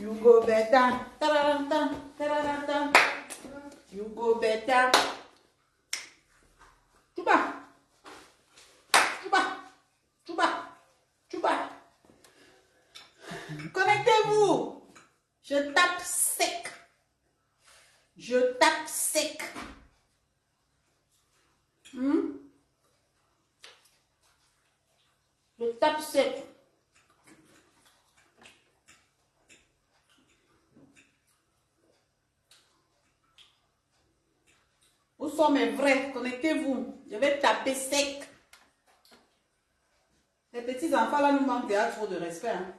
You go better. Ta-da-da-da, ta-da-da-da. You go better. Chouba. Chouba. Chouba. Chouba. Connectez-vous. Je tape sec. Je tape sec. Je tape sec. Où sont mes vrais? Connectez-vous. Je vais taper sec. Les petits enfants là nous manquent déjà trop de respect. Hein.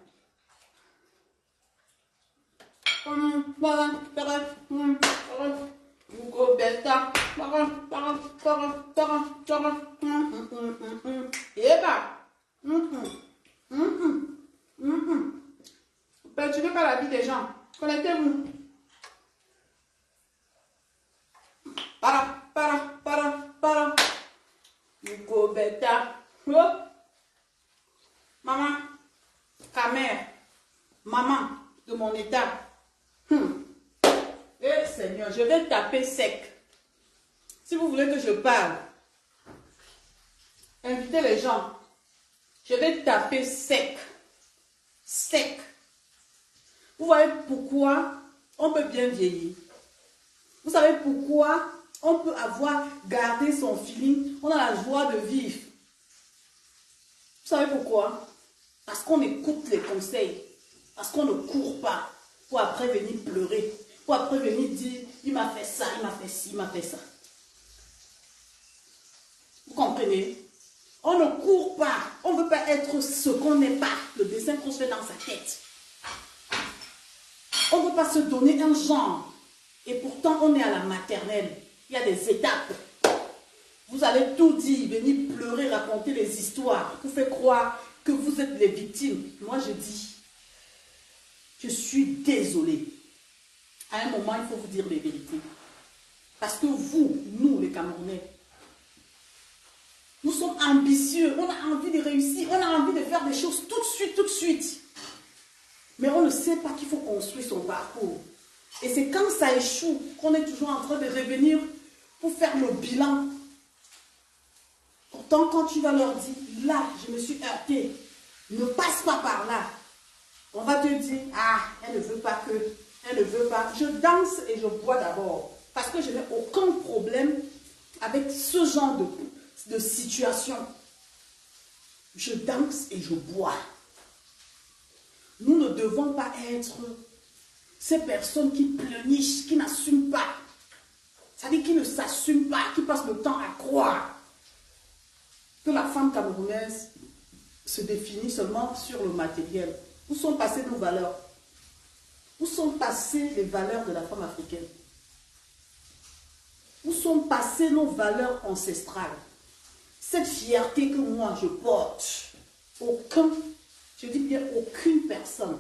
Hugo Belta. Perturbez pas la vie des gens. Connectez-vous. Para. Hugo Belta. Maman. Camère. Maman de mon état. Eh Seigneur, je vais taper sec. Si vous voulez que je parle, invitez les gens. Je vais taper sec. Sec. Vous voyez pourquoi on peut bien vieillir. Vous savez pourquoi on peut avoir gardé son feeling. On a la joie de vivre. Vous savez pourquoi? Parce qu'on écoute les conseils. Parce qu'on ne court pas. Pour après venir pleurer. Pour après venir dire, il m'a fait ça, il m'a fait ci, il m'a fait ça. Vous comprenez? On ne court pas. On ne veut pas être ce qu'on n'est pas. Le dessin qu'on se fait dans sa tête. On ne veut pas se donner un genre. Et pourtant, on est à la maternelle. Il y a des étapes. Vous allez tout dire, venir pleurer, raconter les histoires. Vous faites croire que vous êtes les victimes. Moi, je dis, je suis désolée. À un moment, il faut vous dire les vérités. Parce que vous, nous, les Camerounais, nous sommes ambitieux. On a envie de réussir. On a envie de faire des choses tout de suite, tout de suite. Mais on ne sait pas qu'il faut construire son parcours. Et c'est quand ça échoue qu'on est toujours en train de revenir pour faire le bilan. Pourtant, quand tu vas leur dire, là, je me suis heurtée, ne passe pas par là. On va te dire, ah, elle ne veut pas que, elle ne veut pas. Je danse et je bois d'abord. Parce que je n'ai aucun problème avec ce genre de situation. Je danse et je bois. Nous ne devons pas être ces personnes qui pleurnichent, qui n'assument pas. C'est-à-dire qui ne s'assument pas, qui passent le temps à croire que la femme camerounaise se définit seulement sur le matériel. Où sont passées nos valeurs? Où sont passées les valeurs de la femme africaine? Où sont passées nos valeurs ancestrales? Cette fierté que moi je porte, je dis bien aucune personne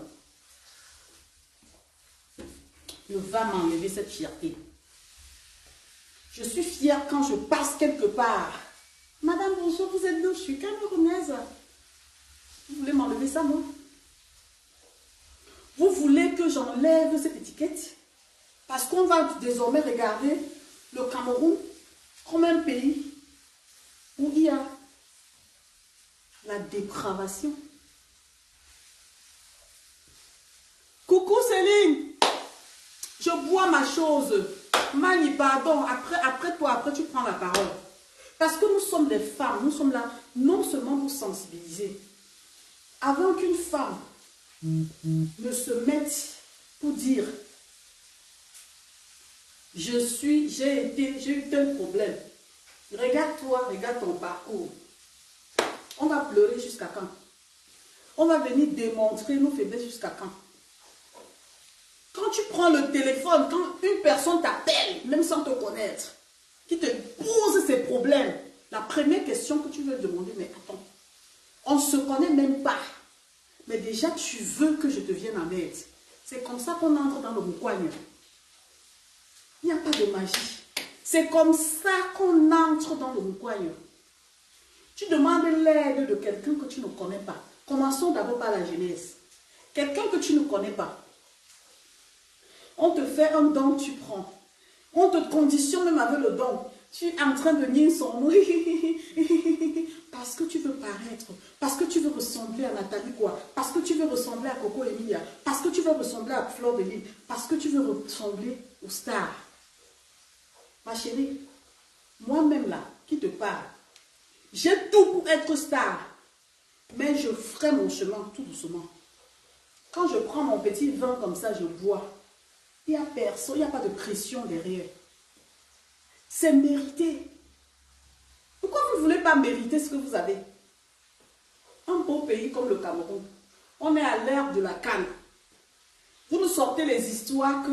ne va m'enlever cette fierté. Je suis fière quand je passe quelque part. Madame, bonjour, vous êtes d'où? Je suis camerounaise. Vous voulez m'enlever ça, moi? Vous voulez que j'enlève cette étiquette? Parce qu'on va désormais regarder le Cameroun comme un pays où il y a la dépravation. Coucou Céline, je bois ma chose. Mani, pardon, après toi, après tu prends la parole. Parce que nous sommes des femmes, nous sommes là non seulement pour sensibiliser. Avant qu'une femme ne se mette pour dire j'ai eu tel problème. Regarde-toi, regarde ton parcours. On va pleurer jusqu'à quand? On va venir démontrer nos faiblesses jusqu'à quand? Quand tu prends le téléphone, quand une personne t'appelle, même sans te connaître, qui te pose ses problèmes, la première question que tu veux demander, mais attends, on ne se connaît même pas. Mais déjà, tu veux que je te vienne en aide. C'est comme ça qu'on entre dans le moukoigne. Il n'y a pas de magie. C'est comme ça qu'on entre dans le moukoigne. Tu demandes l'aide de quelqu'un que tu ne connais pas. Commençons d'abord par la jeunesse. Quelqu'un que tu ne connais pas. On te fait un don, tu prends. On te conditionne même avec le don. Tu es en train de nier son nom. Parce que tu veux paraître. Parce que tu veux ressembler à Nathalie quoi. Parce que tu veux ressembler à Coco Emilia. Parce que tu veux ressembler à Fleur de Lys. Parce que tu veux ressembler aux stars. Ma chérie, moi-même là, qui te parle, j'ai tout pour être star. Mais je ferai mon chemin tout doucement. Quand je prends mon petit vin comme ça, je bois. Il n'y a personne, il n'y a pas de pression derrière. C'est mérité. Pourquoi vous ne voulez pas mériter ce que vous avez? Un beau pays comme le Cameroun, on est à l'ère de la canne. Vous nous sortez les histoires que,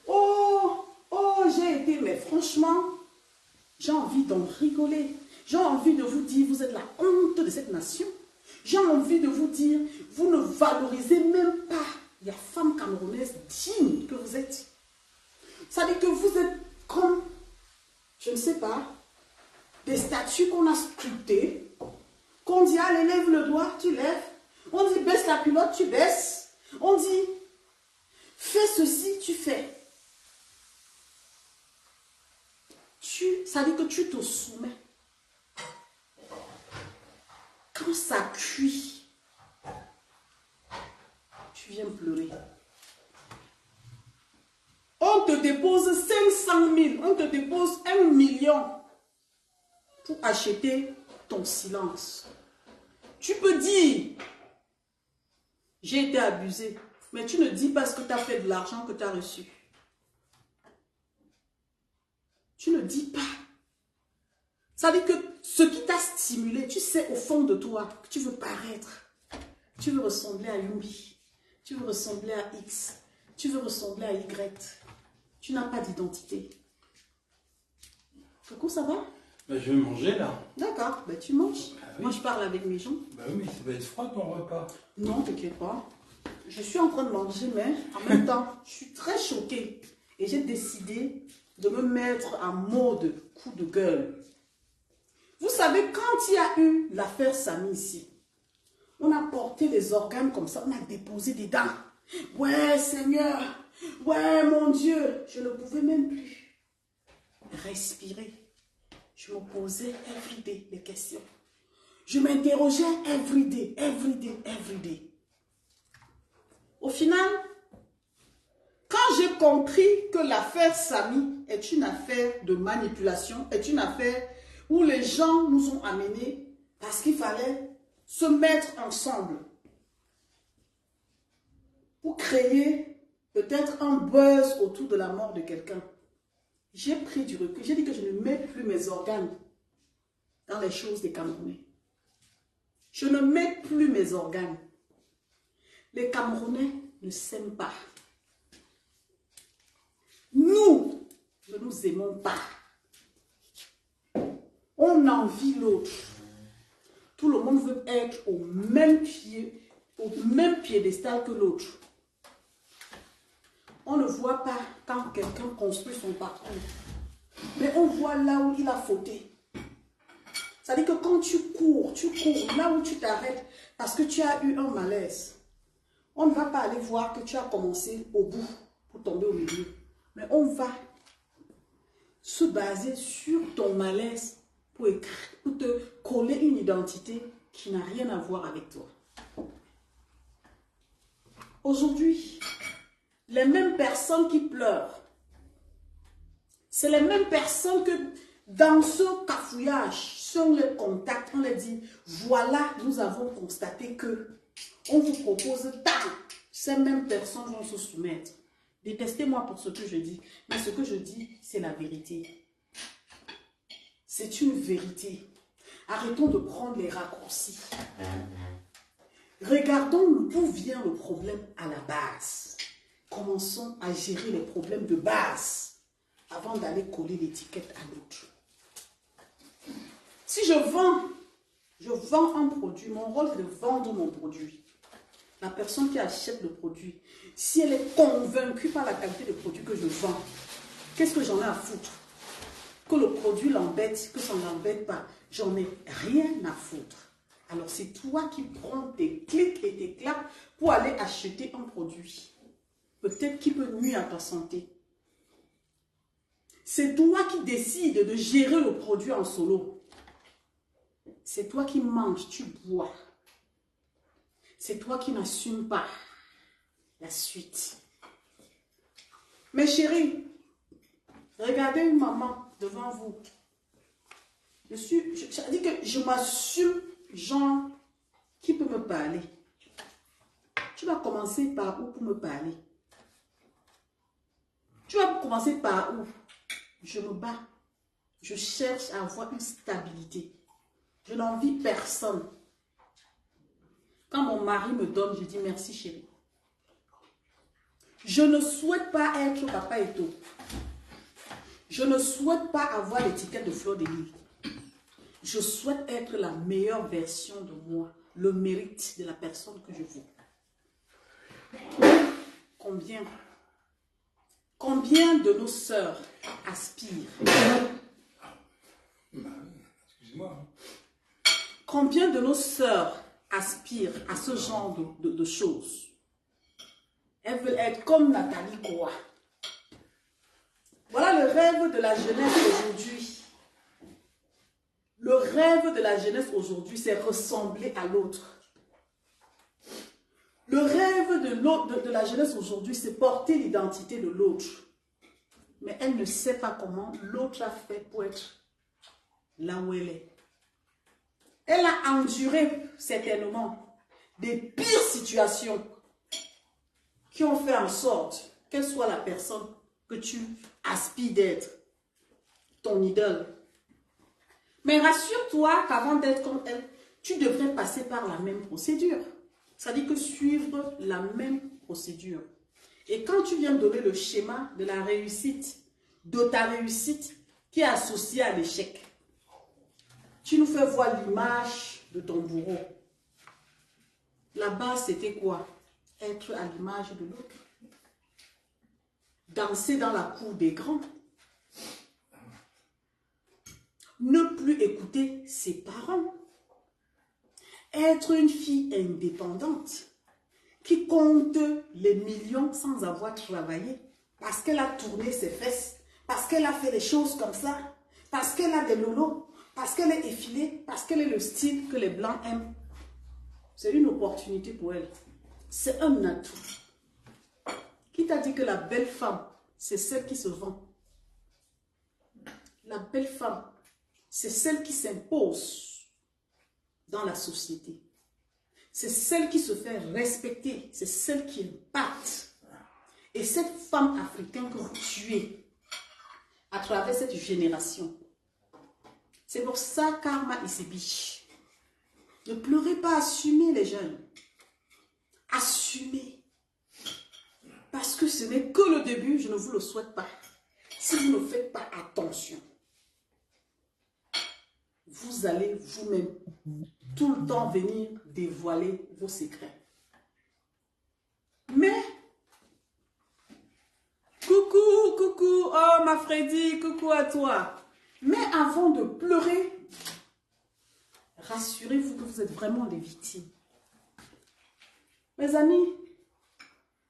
oh, j'ai été, mais franchement, j'ai envie d'en rigoler. J'ai envie de vous dire, vous êtes la honte de cette nation. J'ai envie de vous dire, vous ne valorisez même pas la femme camerounaise digne que vous êtes. Ça veut dire que vous êtes comme, je ne sais pas, des statues qu'on a sculptées, qu'on dit, allez, lève le doigt, tu lèves. On dit, baisse la culotte, tu baisses. On dit, fais ceci, tu fais. Ça veut dire que tu te soumets. Quand ça cuit, tu viens pleurer. On te dépose 500 000, on te dépose 1 million pour acheter ton silence. Tu peux dire, j'ai été abusé, mais tu ne dis pas ce que tu as fait de l'argent que tu as reçu. Tu ne dis pas. Ça veut dire que ce qui t'a stimulé, tu sais au fond de toi que tu veux paraître. Tu veux ressembler à Yumbi. Tu veux ressembler à X. Tu veux ressembler à Y. Tu n'as pas d'identité. Coucou, ça va? Ben, je vais manger là. D'accord, ben, tu manges. Ah, oui. Moi, je parle avec mes gens. Ben oui, mais ça va être froid ton repas. Non, t'inquiète pas. Je suis en train de manger, mais en même temps, je suis très choquée. Et j'ai décidé de me mettre en mode coup de gueule. Vous savez, quand il y a eu l'affaire Samy ici, on a porté les organes comme ça, on a déposé des dents. Ouais, Seigneur, ouais, mon Dieu, je ne pouvais même plus respirer. Je me posais everyday des questions. Je m'interrogeais everyday. Au final, quand j'ai compris que l'affaire Samy est une affaire de manipulation, est une affaire où les gens nous ont amenés parce qu'il fallait se mettre ensemble pour créer peut-être un buzz autour de la mort de quelqu'un. J'ai pris du recul. J'ai dit que je ne mets plus mes organes dans les choses des Camerounais. Je ne mets plus mes organes. Les Camerounais ne s'aiment pas. Nous ne nous aimons pas. On envie l'autre. Tout le monde veut être au même piédestal que l'autre. On ne voit pas quand quelqu'un construit son parcours. Mais on voit là où il a fauté. C'est-à-dire que quand tu cours là où tu t'arrêtes parce que tu as eu un malaise. On ne va pas aller voir que tu as commencé au bout pour tomber au milieu. Mais on va se baser sur ton malaise pour te coller une identité qui n'a rien à voir avec toi. Aujourd'hui, les mêmes personnes qui pleurent, c'est les mêmes personnes que dans ce cafouillage, si on les contacte, on les dit, voilà, nous avons constaté que on vous propose tant. Ces mêmes personnes vont se soumettre. Détestez-moi pour ce que je dis, mais ce que je dis, c'est la vérité. C'est une vérité. Arrêtons de prendre les raccourcis. Regardons d'où vient le problème à la base. Commençons à gérer les problèmes de base avant d'aller coller l'étiquette à l'autre. Si je vends un produit, mon rôle c'est de vendre mon produit. La personne qui achète le produit, si elle est convaincue par la qualité du produit que je vends, qu'est-ce que j'en ai à foutre? Que le produit l'embête, que ça ne l'embête pas, j'en ai rien à foutre. Alors c'est toi qui prends tes clics et tes claques pour aller acheter un produit. peut-être qui peut nuire à ta santé. C'est toi qui décides de gérer le produit en solo. C'est toi qui manges, tu bois. C'est toi qui n'assumes pas la suite. Mes chéris, regardez une maman devant vous. Ça dit que je m'assume, genre, qui peut me parler? Tu vas commencer par où pour me parler? Tu vas commencer par où? Je me bats. Je cherche à avoir une stabilité. Je n'envie personne. Quand mon mari me donne, je dis merci chérie. Je ne souhaite pas être papa Eto. Je ne souhaite pas avoir l'étiquette de fleur de lys. Je souhaite être la meilleure version de moi, le mérite de la personne que je veux. Combien de nos sœurs aspirent? Excuse-moi. Combien de nos sœurs aspirent à ce genre de choses? Elles veulent être comme Nathalie Koa. Voilà le rêve de la jeunesse aujourd'hui. Le rêve de la jeunesse aujourd'hui, c'est ressembler à l'autre. Le rêve de la jeunesse aujourd'hui, c'est porter l'identité de l'autre. Mais elle ne sait pas comment l'autre a fait pour être là où elle est. Elle a enduré certainement des pires situations qui ont fait en sorte qu'elle soit la personne que tu aspires d'être, ton idole. Mais rassure-toi qu'avant d'être comme elle, tu devrais passer par la même procédure. C'est-à-dire que suivre la même procédure. Et quand tu viens donner le schéma de la réussite, de ta réussite qui est associée à l'échec, tu nous fais voir l'image de ton bourreau. La base, c'était quoi? Être à l'image de l'autre. Danser dans la cour des grands. Ne plus écouter ses parents. Être une fille indépendante qui compte les millions sans avoir travaillé. Parce qu'elle a tourné ses fesses. Parce qu'elle a fait des choses comme ça. Parce qu'elle a des lolos. Parce qu'elle est effilée. Parce qu'elle est le style que les blancs aiment. C'est une opportunité pour elle. C'est un atout. Qui t'a dit que la belle femme, c'est celle qui se vend? La belle femme, c'est celle qui s'impose dans la société. C'est celle qui se fait respecter. C'est celle qui impacte. Et cette femme africaine que vous tuez à travers cette génération, c'est pour ça Karma Isebi. Ne pleurez pas, assumez les jeunes. Assumez. Parce que ce n'est que le début, je ne vous le souhaite pas. Si vous ne faites pas attention, vous allez vous-même tout le temps venir dévoiler vos secrets. Mais, coucou, oh ma Freddy, coucou à toi. Mais avant de pleurer, rassurez-vous que vous êtes vraiment des victimes. Mes amis,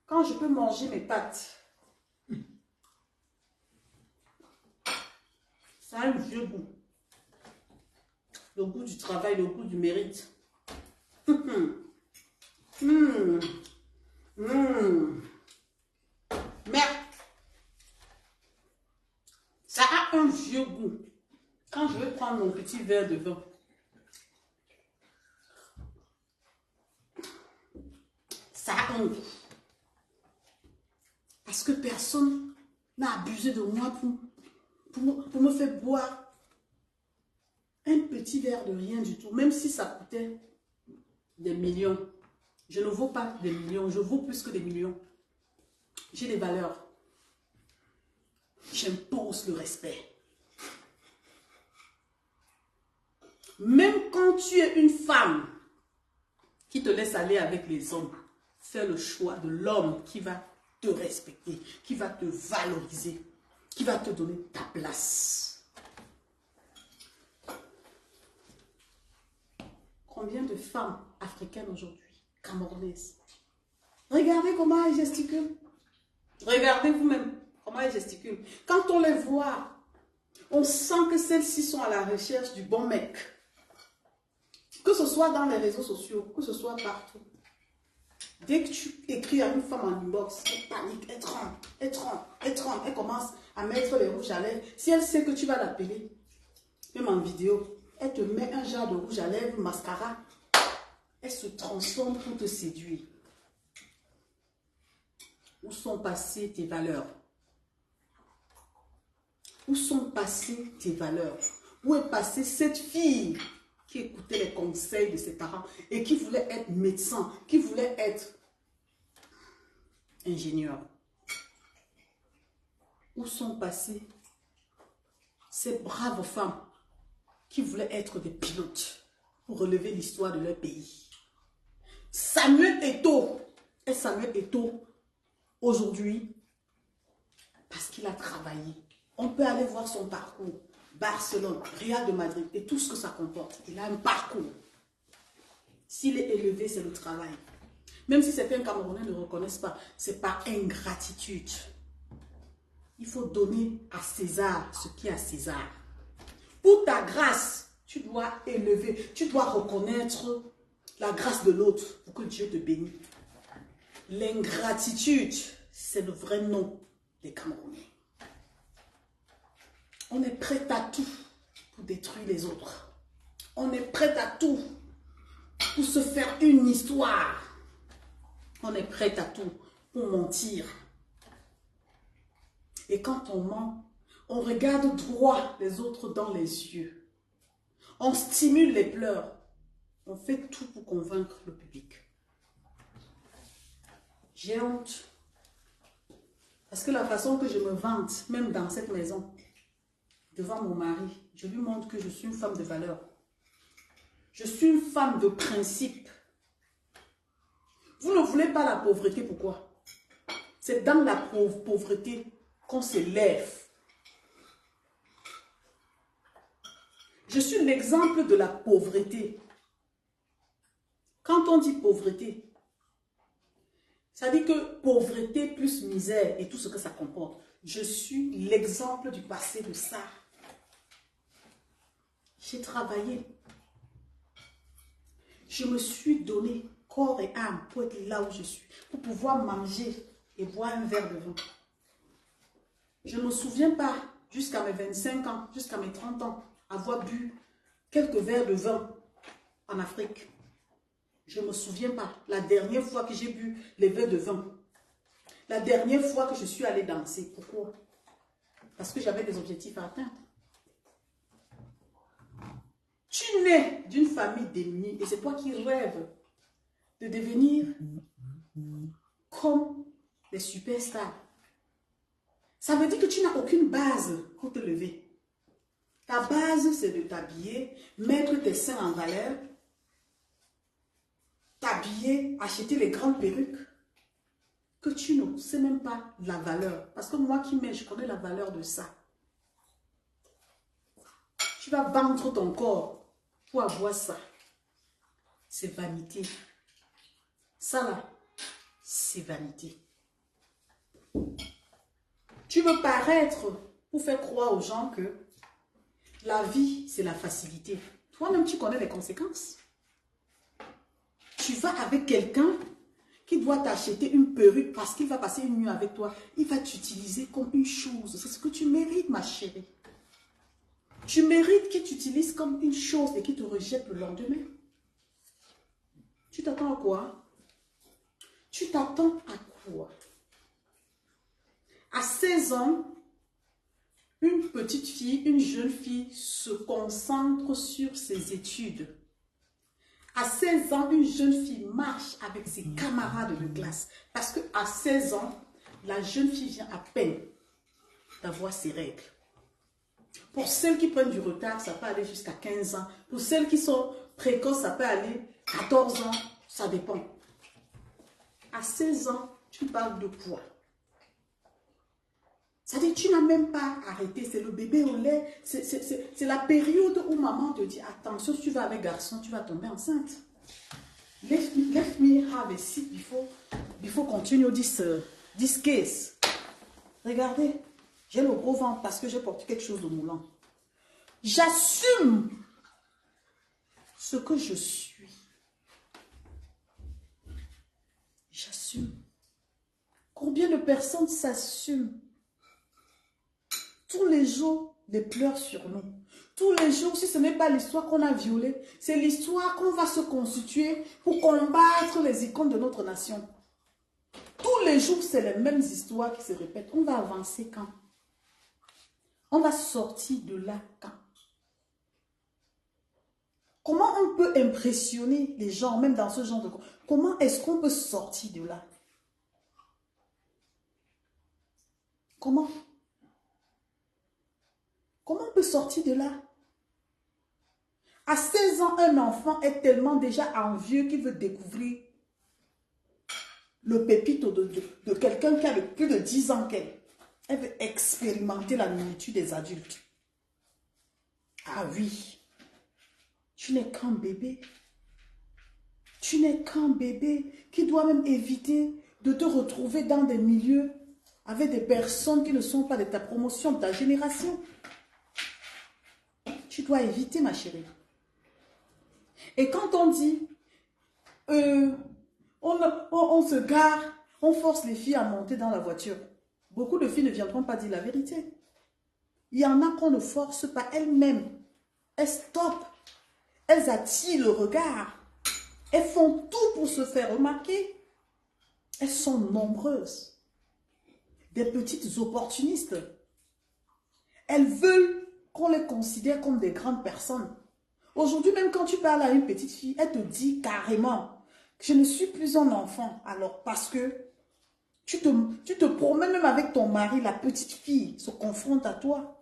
quand je peux manger mes pâtes, ça a un vieux goût. Le goût du travail, le goût du mérite. Mais ça a un vieux goût. Quand je vais prendre mon petit verre de vin, ça a un goût. Parce que personne n'a abusé de moi pour me faire boire un petit verre de rien du tout. Même si ça coûtait des millions. Je ne vaux pas des millions, je vaux plus que des millions. J'ai des valeurs. J'impose le respect. Même quand tu es une femme qui te laisse aller avec les hommes, fais le choix de l'homme qui va te respecter, qui va te valoriser, qui va te donner ta place. Combien de femmes africaines aujourd'hui, camerounaises, regardez comment elles gesticulent. Regardez vous-même comment elles gesticulent. Quand on les voit, on sent que celles-ci sont à la recherche du bon mec. Que ce soit dans les réseaux sociaux, que ce soit partout. Dès que tu écris à une femme en inbox, elle panique, elle tremble, elle tremble, elle tremble, elle commence à mettre les rouges à lèvres. Si elle sait que tu vas l'appeler, même en vidéo, elle te met un genre de rouge à lèvres, mascara, elle se transforme pour te séduire. Où sont passées tes valeurs? Où sont passées tes valeurs? Où est passée cette fille qui écoutait les conseils de ses parents et qui voulait être médecin, qui voulait être ingénieur? Où sont passées ces braves femmes qui voulaient être des pilotes pour relever l'histoire de leur pays? Samuel Eto'o est Samuel Eto'o aujourd'hui parce qu'il a travaillé. On peut aller voir son parcours. Barcelone, Real de Madrid et tout ce que ça comporte. Il a un parcours. S'il est élevé, c'est le travail. Même si certains Camerounais ne reconnaissent pas, c'est par ingratitude. Il faut donner à César ce qui est à César. Pour ta grâce, tu dois élever, tu dois reconnaître la grâce de l'autre pour que Dieu te bénisse. L'ingratitude, c'est le vrai nom des Camerounais. On est prêt à tout pour détruire les autres. On est prêt à tout pour se faire une histoire. On est prêt à tout pour mentir. Et quand on ment, on regarde droit les autres dans les yeux. On stimule les pleurs. On fait tout pour convaincre le public. J'ai honte. Parce que la façon que je me vante, même dans cette maison, devant mon mari, je lui montre que je suis une femme de valeur. Je suis une femme de principe. Vous ne voulez pas la pauvreté, pourquoi? C'est dans la pauvreté qu'on s'élève. Je suis l'exemple de la pauvreté. Quand on dit pauvreté, ça dit que pauvreté plus misère et tout ce que ça comporte. Je suis l'exemple du passé de ça. J'ai travaillé. Je me suis donné corps et âme pour être là où je suis, pour pouvoir manger et boire un verre de vin. Je ne me souviens pas, jusqu'à mes 25 ans, jusqu'à mes 30 ans, avoir bu quelques verres de vin en Afrique. Je ne me souviens pas la dernière fois que j'ai bu les verres de vin. La dernière fois que je suis allée danser. Pourquoi? Parce que j'avais des objectifs à atteindre. Tu nais d'une famille démunie et c'est toi qui rêves de devenir comme les superstars. Ça veut dire que tu n'as aucune base pour te lever. Ta base, c'est de t'habiller, mettre tes seins en valeur, t'habiller, acheter les grandes perruques, que tu ne sais même pas la valeur. Parce que moi qui mets, je connais la valeur de ça. Tu vas vendre ton corps pour avoir ça. C'est vanité. Ça là, c'est vanité. Tu veux paraître pour faire croire aux gens que la vie, c'est la facilité. Toi-même, tu connais les conséquences. Tu vas avec quelqu'un qui doit t'acheter une perruque parce qu'il va passer une nuit avec toi. Il va t'utiliser comme une chose. C'est ce que tu mérites, ma chérie. Tu mérites qu'il t'utilise comme une chose et qu'il te rejette le lendemain. Tu t'attends à quoi? Tu t'attends à quoi? À 16 ans, une petite fille, une jeune fille se concentre sur ses études. À 16 ans, une jeune fille marche avec ses camarades de classe. Parce qu'à 16 ans, la jeune fille vient à peine d'avoir ses règles. Pour celles qui prennent du retard, ça peut aller jusqu'à 15 ans. Pour celles qui sont précoces, ça peut aller 14 ans. Ça dépend. À 16 ans, tu parles de quoi? C'est-à-dire, tu n'as même pas arrêté. C'est le bébé au lait. C'est la période où maman te dit, attention, si tu vas avec garçon, tu vas tomber enceinte. Let me have a seat before continue this case. Regardez, j'ai le gros ventre parce que j'ai porté quelque chose de moulant. J'assume ce que je suis. J'assume. Combien de personnes s'assument? Tous les jours, des pleurs sur nous. Tous les jours, si ce n'est pas l'histoire qu'on a violée, c'est l'histoire qu'on va se constituer pour combattre les icônes de notre nation. Tous les jours, c'est les mêmes histoires qui se répètent. On va avancer quand? On va sortir de là quand? Comment on peut impressionner les gens, même dans ce genre de... Comment est-ce qu'on peut sortir de là? Comment? Comment on peut sortir de là? À 16 ans, un enfant est tellement déjà envieux qu'il veut découvrir le pépite de quelqu'un qui a plus de 10 ans qu'elle. Elle veut expérimenter la nourriture des adultes. Ah oui, tu n'es qu'un bébé. Tu n'es qu'un bébé qui doit même éviter de te retrouver dans des milieux avec des personnes qui ne sont pas de ta promotion, de ta génération. Tu dois éviter, ma chérie. Et quand on dit, on se gare, on force les filles à monter dans la voiture, beaucoup de filles ne viendront pas dire la vérité. Il y en a qu'on ne force pas elles-mêmes. Elles stoppent. Elles attirent le regard. Elles font tout pour se faire remarquer. Elles sont nombreuses. Des petites opportunistes. Elles veulent qu'on les considère comme des grandes personnes. Aujourd'hui, même quand tu parles à une petite fille, elle te dit carrément que je ne suis plus un enfant. Alors, parce que tu te promènes même avec ton mari, la petite fille se confronte à toi.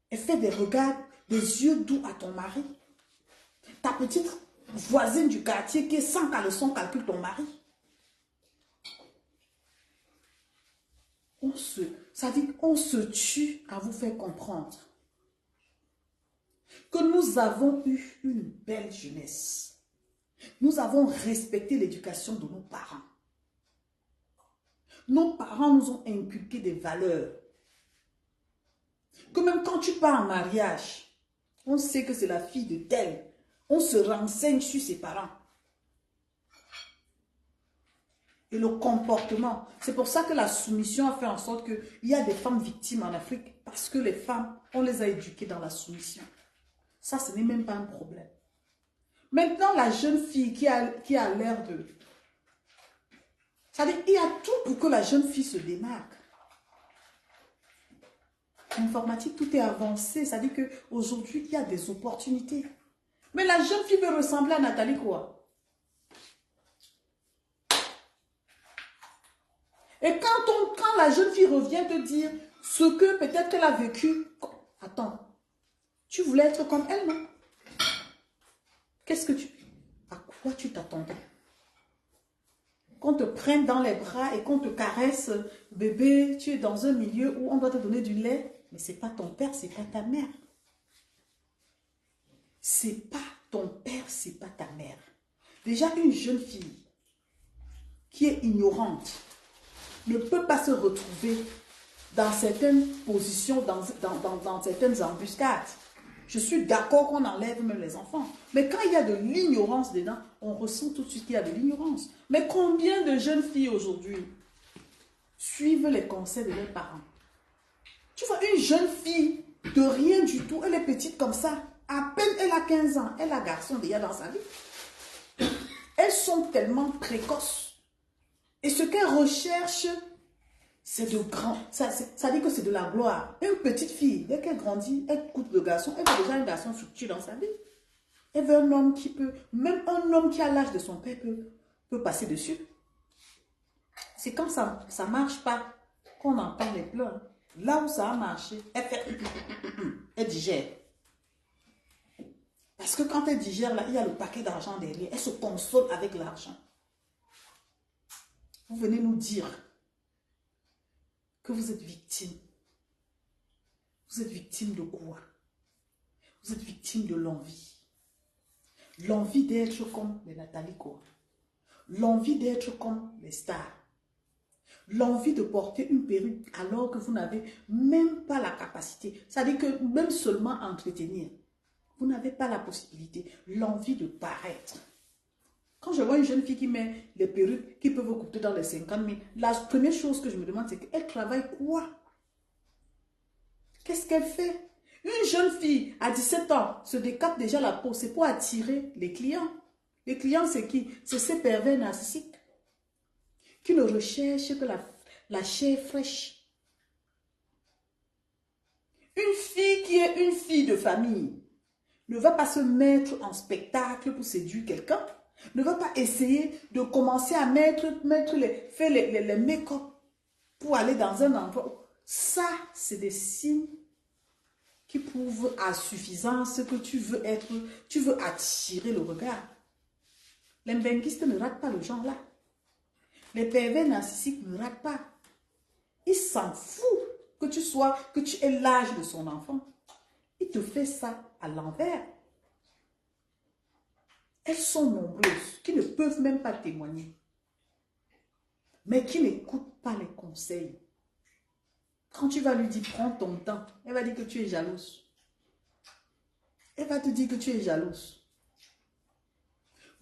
Elle fait des regards, des yeux doux à ton mari. Ta petite voisine du quartier qui est sans caleçon calcule ton mari. Ça dit qu'on se tue à vous faire comprendre que nous avons eu une belle jeunesse. Nous avons respecté l'éducation de nos parents. Nos parents nous ont inculqué des valeurs. Que même quand tu pars en mariage, on sait que c'est la fille de tel. On se renseigne sur ses parents. Et le comportement. C'est pour ça que la soumission a fait en sorte qu'il y a des femmes victimes en Afrique. Parce que les femmes, on les a éduquées dans la soumission. Ça, ce n'est même pas un problème. Maintenant, la jeune fille qui a l'air de... C'est-à-dire, il y a tout pour que la jeune fille se démarque. L'informatique, tout est avancé. Ça dit qu'aujourd'hui, il y a des opportunités. Mais la jeune fille veut ressembler à Nathalie quoi? Et quand la jeune fille revient te dire ce que peut-être qu'elle a vécu... Attends, tu voulais être comme elle, non? À quoi tu t'attendais? Qu'on te prenne dans les bras et qu'on te caresse, bébé, tu es dans un milieu où on doit te donner du lait, mais c'est pas ton père, c'est pas ta mère. C'est pas ton père, c'est pas ta mère. Déjà, une jeune fille qui est ignorante ne peut pas se retrouver dans certaines positions, dans certaines embuscades. Je suis d'accord qu'on enlève même les enfants. Mais quand il y a de l'ignorance dedans, on ressent tout de suite qu'il y a de l'ignorance. Mais combien de jeunes filles aujourd'hui suivent les conseils de leurs parents? Tu vois, une jeune fille de rien du tout, elle est petite comme ça. À peine elle a 15 ans, elle a garçon déjà dans sa vie. Elles sont tellement précoces. Et ce qu'elles recherchent, c'est de grand. Ça dit que c'est de la gloire. Une petite fille, dès qu'elle grandit, elle coupe le garçon. Elle veut déjà un garçon fructueux dans sa vie. Elle veut un homme qui peut, même un homme qui a l'âge de son père peut passer dessus. C'est quand ça ne marche pas qu'on entend les pleurs. Là où ça a marché, elle fait, elle digère. Parce que quand elle digère, là, il y a le paquet d'argent derrière. Elle se console avec l'argent. Vous venez nous dire que vous êtes victime. Vous êtes victime de quoi? Vous êtes victime de l'envie. L'envie d'être comme les Nathalie quoi? L'envie d'être comme les stars. L'envie de porter une perruque alors que vous n'avez même pas la capacité. C'est-à-dire que même seulement entretenir, vous n'avez pas la possibilité. L'envie de paraître. Quand je vois une jeune fille qui met les perruques qui peuvent vous coûter dans les 50 000, la première chose que je me demande, c'est qu'elle travaille quoi? Qu'est-ce qu'elle fait? Une jeune fille à 17 ans se décape déjà la peau. C'est pour attirer les clients. Les clients, c'est qui? C'est ces pervers narcissiques qui ne recherchent que la chair fraîche. Une fille qui est une fille de famille ne va pas se mettre en spectacle pour séduire quelqu'un. Ne va pas essayer de commencer à faire les make-up pour aller dans un endroit. Ça, c'est des signes qui prouvent à suffisance que tu veux attirer le regard. Les benguistes ne ratent pas le genre là. Les pervers narcissiques ne ratent pas. Il s'en fout que tu aies l'âge de son enfant. Il te fait ça à l'envers. Elles sont nombreuses qui ne peuvent même pas témoigner, mais qui n'écoutent pas les conseils. Quand tu vas lui dire prends ton temps, elle va dire que tu es jalouse. Elle va te dire que tu es jalouse.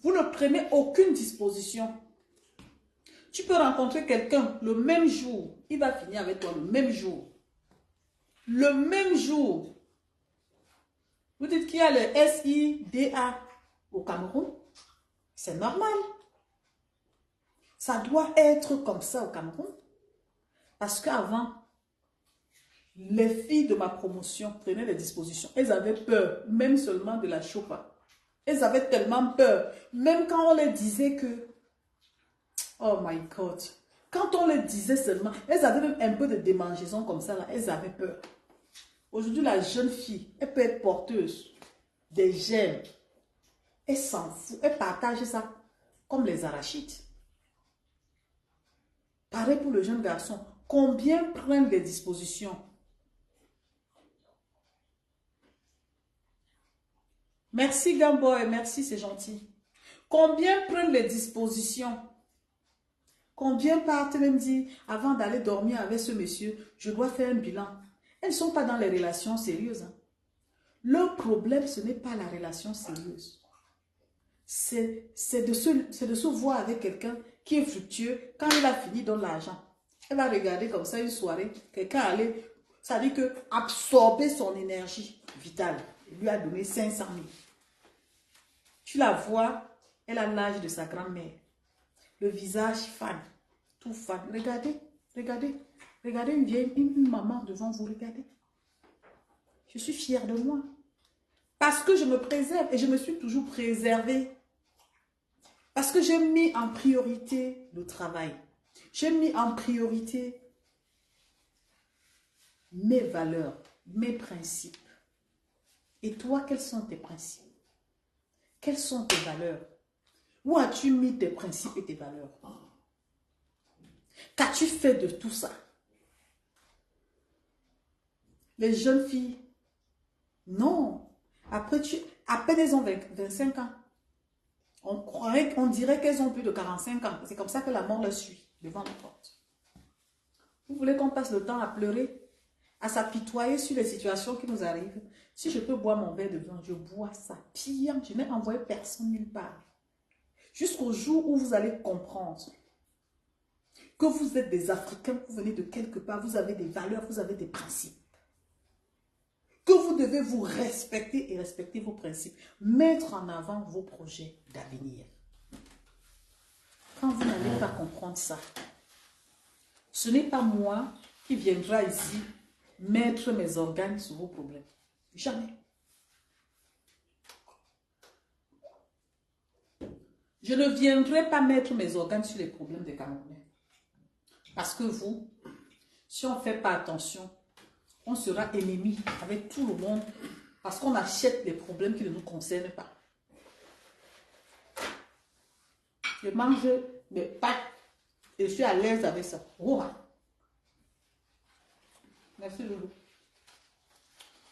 Vous ne prenez aucune disposition. Tu peux rencontrer quelqu'un le même jour, il va finir avec toi le même jour. Le même jour. Vous dites qu'il y a le SIDA au Cameroun. C'est normal. Ça doit être comme ça au Cameroun. Parce qu'avant, les filles de ma promotion prenaient les dispositions. Elles avaient peur, même seulement de la chopa. Elles avaient tellement peur. Même quand on leur disait que... Oh my God. Quand on leur disait seulement... Elles avaient même un peu de démangeaison comme ça, là. Elles avaient peur. Aujourd'hui, la jeune fille, elle peut être porteuse des gènes. Elle s'en fout. Elle partage ça comme les arachides. Pareil pour le jeune garçon. Combien prennent les dispositions? Merci Gamboy, merci, c'est gentil. Combien prennent les dispositions? Combien partent même dire, avant d'aller dormir avec ce monsieur, je dois faire un bilan. Elles ne sont pas dans les relations sérieuses. Hein. Le problème, ce n'est pas la relation sérieuse. C'est de se voir avec quelqu'un qui est fructueux. Quand il a fini dans l'argent, elle va regarder comme ça une soirée, quelqu'un allait, ça dit que absorber son énergie vitale. Il lui a donné 500 000. Tu la vois, elle a l'âge de sa grand-mère. Le visage fan, tout fan. Regardez, regardez, regardez une vieille, une maman devant vous, regardez. Je suis fière de moi. Parce que je me préserve et je me suis toujours préservée. Parce que j'ai mis en priorité le travail. J'ai mis en priorité mes valeurs, mes principes. Et toi, quels sont tes principes? Quelles sont tes valeurs? Où as-tu mis tes principes et tes valeurs? Qu'as-tu fait de tout ça? Les jeunes filles, non. Après, à peine elles ont 25 ans. On dirait qu'elles ont plus de 45 ans. C'est comme ça que la mort les suit devant la porte. Vous voulez qu'on passe le temps à pleurer, à s'apitoyer sur les situations qui nous arrivent? Si je peux boire mon verre de vin, je bois ça. Pire, je n'ai envoyé personne nulle part. Jusqu'au jour où vous allez comprendre que vous êtes des Africains, vous venez de quelque part, vous avez des valeurs, vous avez des principes. Que vous devez vous respecter et respecter vos principes. Mettre en avant vos projets d'avenir. Quand vous n'allez pas comprendre ça, ce n'est pas moi qui viendra ici mettre mes organes sur vos problèmes. Jamais. Je ne viendrai pas mettre mes organes sur les problèmes des Camerounais. Parce que vous, si on ne fait pas attention, on sera ennemi avec tout le monde parce qu'on achète les problèmes qui ne nous concernent pas. Je mange mes pâtes et je suis à l'aise avec ça. Oh. Merci Loulou.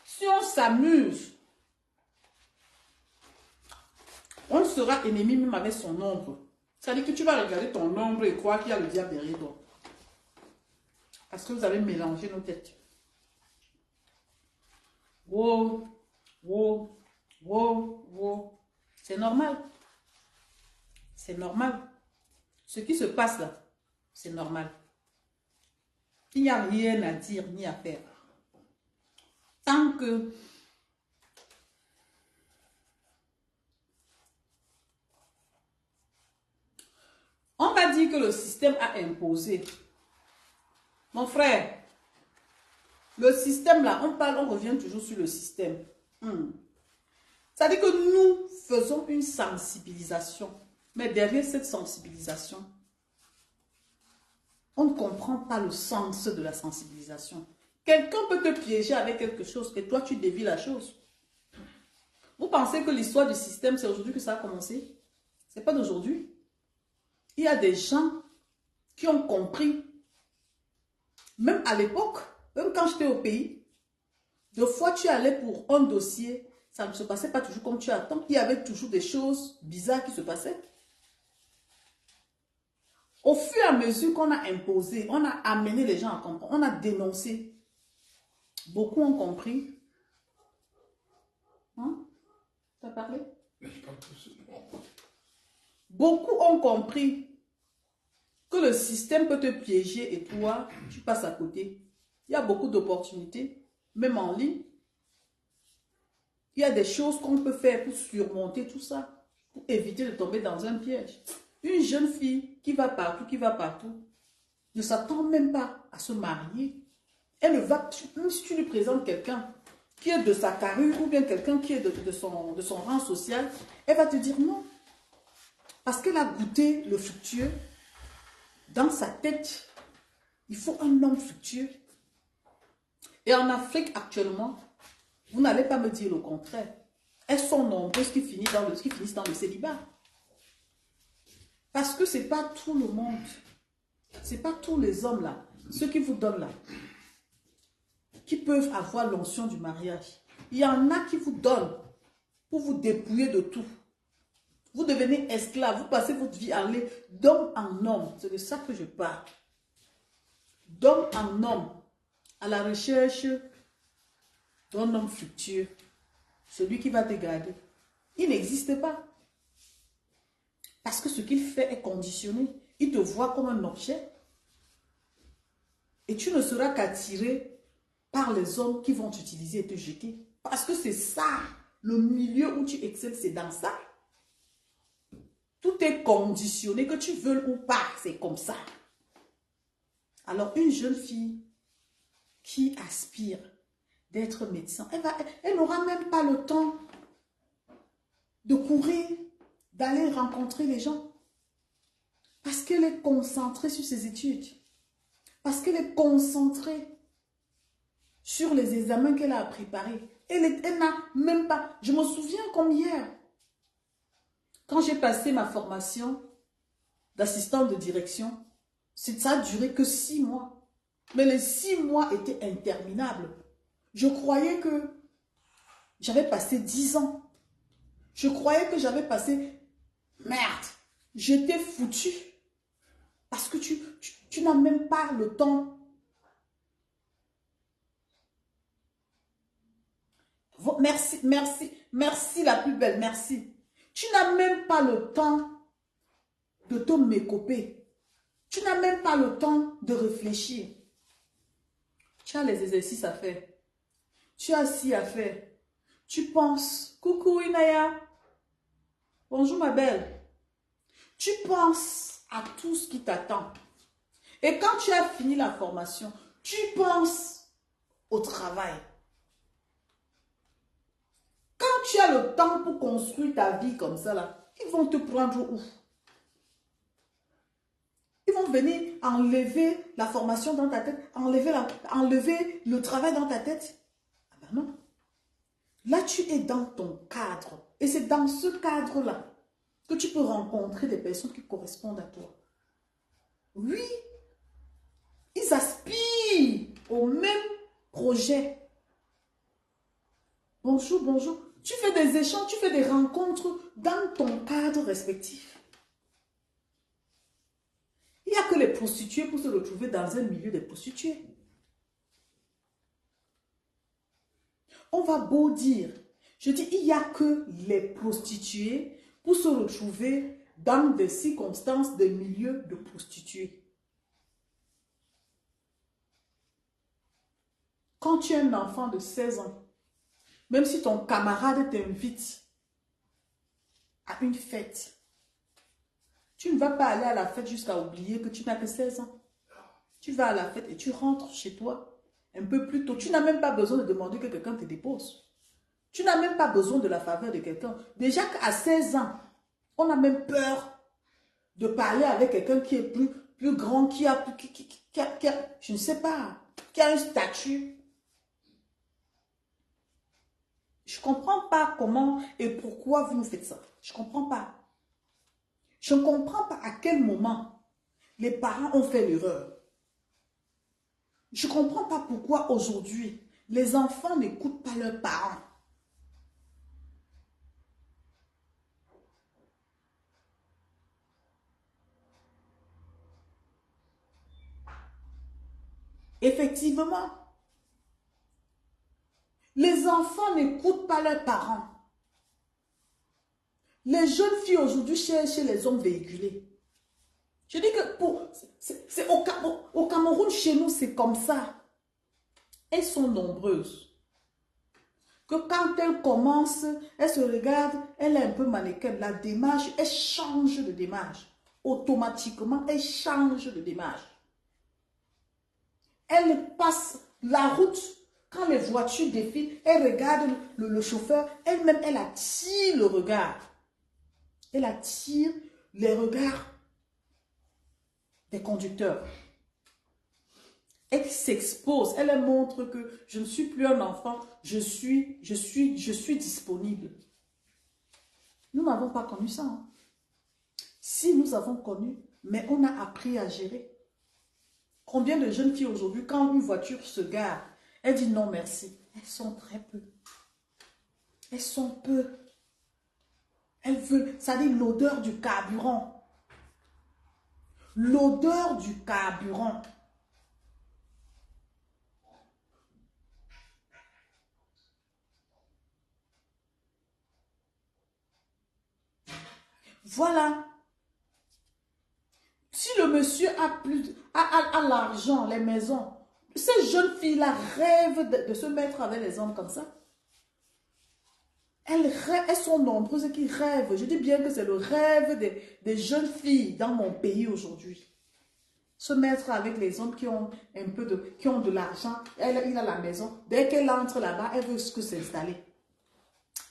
Si on s'amuse, on sera ennemi même avec son ombre. C'est-à-dire que tu vas regarder ton ombre et croire qu'il y a le diable derrière toi. Parce que vous avez mélangé nos têtes. Wow, wow, wow, wow. C'est normal. C'est normal. Ce qui se passe là, c'est normal. Il n'y a rien à dire ni à faire. Tant que on va dire que le système a imposé. Mon frère, le système là, on revient toujours sur le système. Ça veut dire que nous faisons une sensibilisation. Mais derrière cette sensibilisation, on ne comprend pas le sens de la sensibilisation. Quelqu'un peut te piéger avec quelque chose et toi tu dévies la chose. Vous pensez que l'histoire du système, c'est aujourd'hui que ça a commencé? Ce n'est pas d'aujourd'hui. Il y a des gens qui ont compris, même à l'époque, même quand j'étais au pays, deux fois tu allais pour un dossier, ça ne se passait pas toujours comme tu attends. Il y avait toujours des choses bizarres qui se passaient. Au fur et à mesure qu'on a imposé, on a amené les gens à comprendre, on a dénoncé. Beaucoup ont compris. Hein? Tu as parlé? Beaucoup ont compris que le système peut te piéger et toi, tu passes à côté. Il y a beaucoup d'opportunités, même en ligne. Il y a des choses qu'on peut faire pour surmonter tout ça, pour éviter de tomber dans un piège. Une jeune fille qui va partout, ne s'attend même pas à se marier. Elle va, même si tu lui présentes quelqu'un qui est de sa carrure ou bien quelqu'un qui est de son rang social, elle va te dire non. Parce qu'elle a goûté le fructueux. Dans sa tête, il faut un homme fructueux. Et en Afrique actuellement, vous n'allez pas me dire le contraire. Elles sont nombreuses qui finissent dans le célibat. Parce que ce n'est pas tout le monde. Ce n'est pas tous les hommes là, ceux qui vous donnent là, qui peuvent avoir l'onction du mariage. Il y en a qui vous donnent pour vous dépouiller de tout. Vous devenez esclave, vous passez votre vie à aller d'homme en homme. C'est de ça que je parle. D'homme en homme, à la recherche d'un homme fructueux. Celui qui va te garder. Il n'existe pas. Parce que ce qu'il fait est conditionné. Il te voit comme un objet. Et tu ne seras qu'attiré par les hommes qui vont t'utiliser et te jeter. Parce que c'est ça. Le milieu où tu excelles, c'est dans ça. Tout est conditionné, que tu veuilles ou pas, c'est comme ça. Alors, une jeune fille qui aspire d'être médecin, elle n'aura même pas le temps de courir, d'aller rencontrer les gens. Parce qu'elle est concentrée sur ses études. Parce qu'elle est concentrée sur les examens qu'elle a à préparer. Elle n'a même pas... Je me souviens comme hier, quand j'ai passé ma formation d'assistante de direction, ça a duré que 6 mois. Mais les 6 mois étaient interminables. Je croyais que j'avais passé 10 ans. Je croyais que j'avais passé... Merde, j'étais foutue. Parce que tu n'as même pas le temps. Merci, merci, merci la plus belle, merci. Tu n'as même pas le temps de te mécoper. Tu n'as même pas le temps de réfléchir. Tu as les exercices à faire. Tu as ci à faire. Tu penses, coucou Inaya. Bonjour ma belle. Tu penses à tout ce qui t'attend. Et quand tu as fini la formation, tu penses au travail. Quand tu as le temps pour construire ta vie comme ça, là, ils vont te prendre où? Ils vont venir enlever la formation dans ta tête, enlever le travail dans ta tête. Ah ben non. Là, tu es dans ton cadre. Et c'est dans ce cadre-là que tu peux rencontrer des personnes qui correspondent à toi. Oui, ils aspirent au même projet. Bonjour, bonjour. Tu fais des échanges, tu fais des rencontres dans ton cadre respectif. Il n'y a que les prostituées pour se retrouver dans un milieu des prostituées. On va beau dire, je dis, il n'y a que les prostituées pour se retrouver dans des circonstances de milieu de prostituées. Quand tu es un enfant de 16 ans, même si ton camarade t'invite à une fête, tu ne vas pas aller à la fête jusqu'à oublier que tu n'as que 16 ans. Tu vas à la fête et tu rentres chez toi un peu plus tôt. Tu n'as même pas besoin de demander que quelqu'un te dépose. Tu n'as même pas besoin de la faveur de quelqu'un. Déjà qu'à 16 ans, on a même peur de parler avec quelqu'un qui est plus grand, qui a, je ne sais pas, qui a un statut. Je ne comprends pas comment et pourquoi vous nous faites ça. Je ne comprends pas. Je ne comprends pas à quel moment les parents ont fait l'erreur. Je ne comprends pas pourquoi aujourd'hui, les enfants n'écoutent pas leurs parents. Effectivement, les enfants n'écoutent pas leurs parents. Les jeunes filles aujourd'hui cherchent les hommes véhiculés. Je dis que au Cameroun, chez nous, c'est comme ça. Elles sont nombreuses. Que quand elles commencent, elles se regardent, elle est un peu mannequin. La démarche, elle change de démarche. Automatiquement, elle change de démarche. Elle passe la route. Quand les voitures défilent, elle regarde le chauffeur. Elle-même, elle attire le regard. Elle attire les regards des conducteurs. Elle s'expose, elle montre que je ne suis plus un enfant, je suis disponible. Nous n'avons pas connu ça. Hein. Si nous avons connu, mais on a appris à gérer. Combien de jeunes filles aujourd'hui, quand une voiture se gare, elles disent non merci. Elles sont très peu. Elles sont peu. Elles veulent, ça dit l'odeur du carburant. L'odeur du carburant. Voilà. Si le monsieur a l'argent, les maisons, ces jeunes filles-là rêvent de se mettre avec les hommes comme ça. Elles sont nombreuses qui rêvent. Je dis bien que c'est le rêve des jeunes filles dans mon pays aujourd'hui. Se mettre avec les hommes qui ont un peu qui ont de l'argent. Il a la maison. Dès qu'elle entre là-bas, elle veut que s'installer.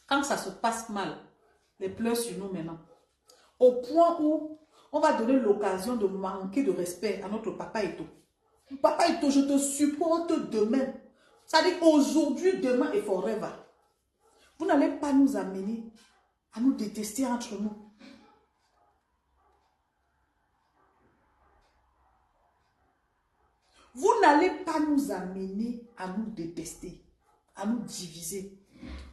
Quand ça se passe mal, les pleurs sur nous maintenant. Au point où on va donner l'occasion de manquer de respect à notre papa Eto. Papa Eto, je te supporte demain. Ça dit aujourd'hui, demain et forever. Vous n'allez pas nous amener à nous détester entre nous. Vous n'allez pas nous amener à nous détester, à nous diviser.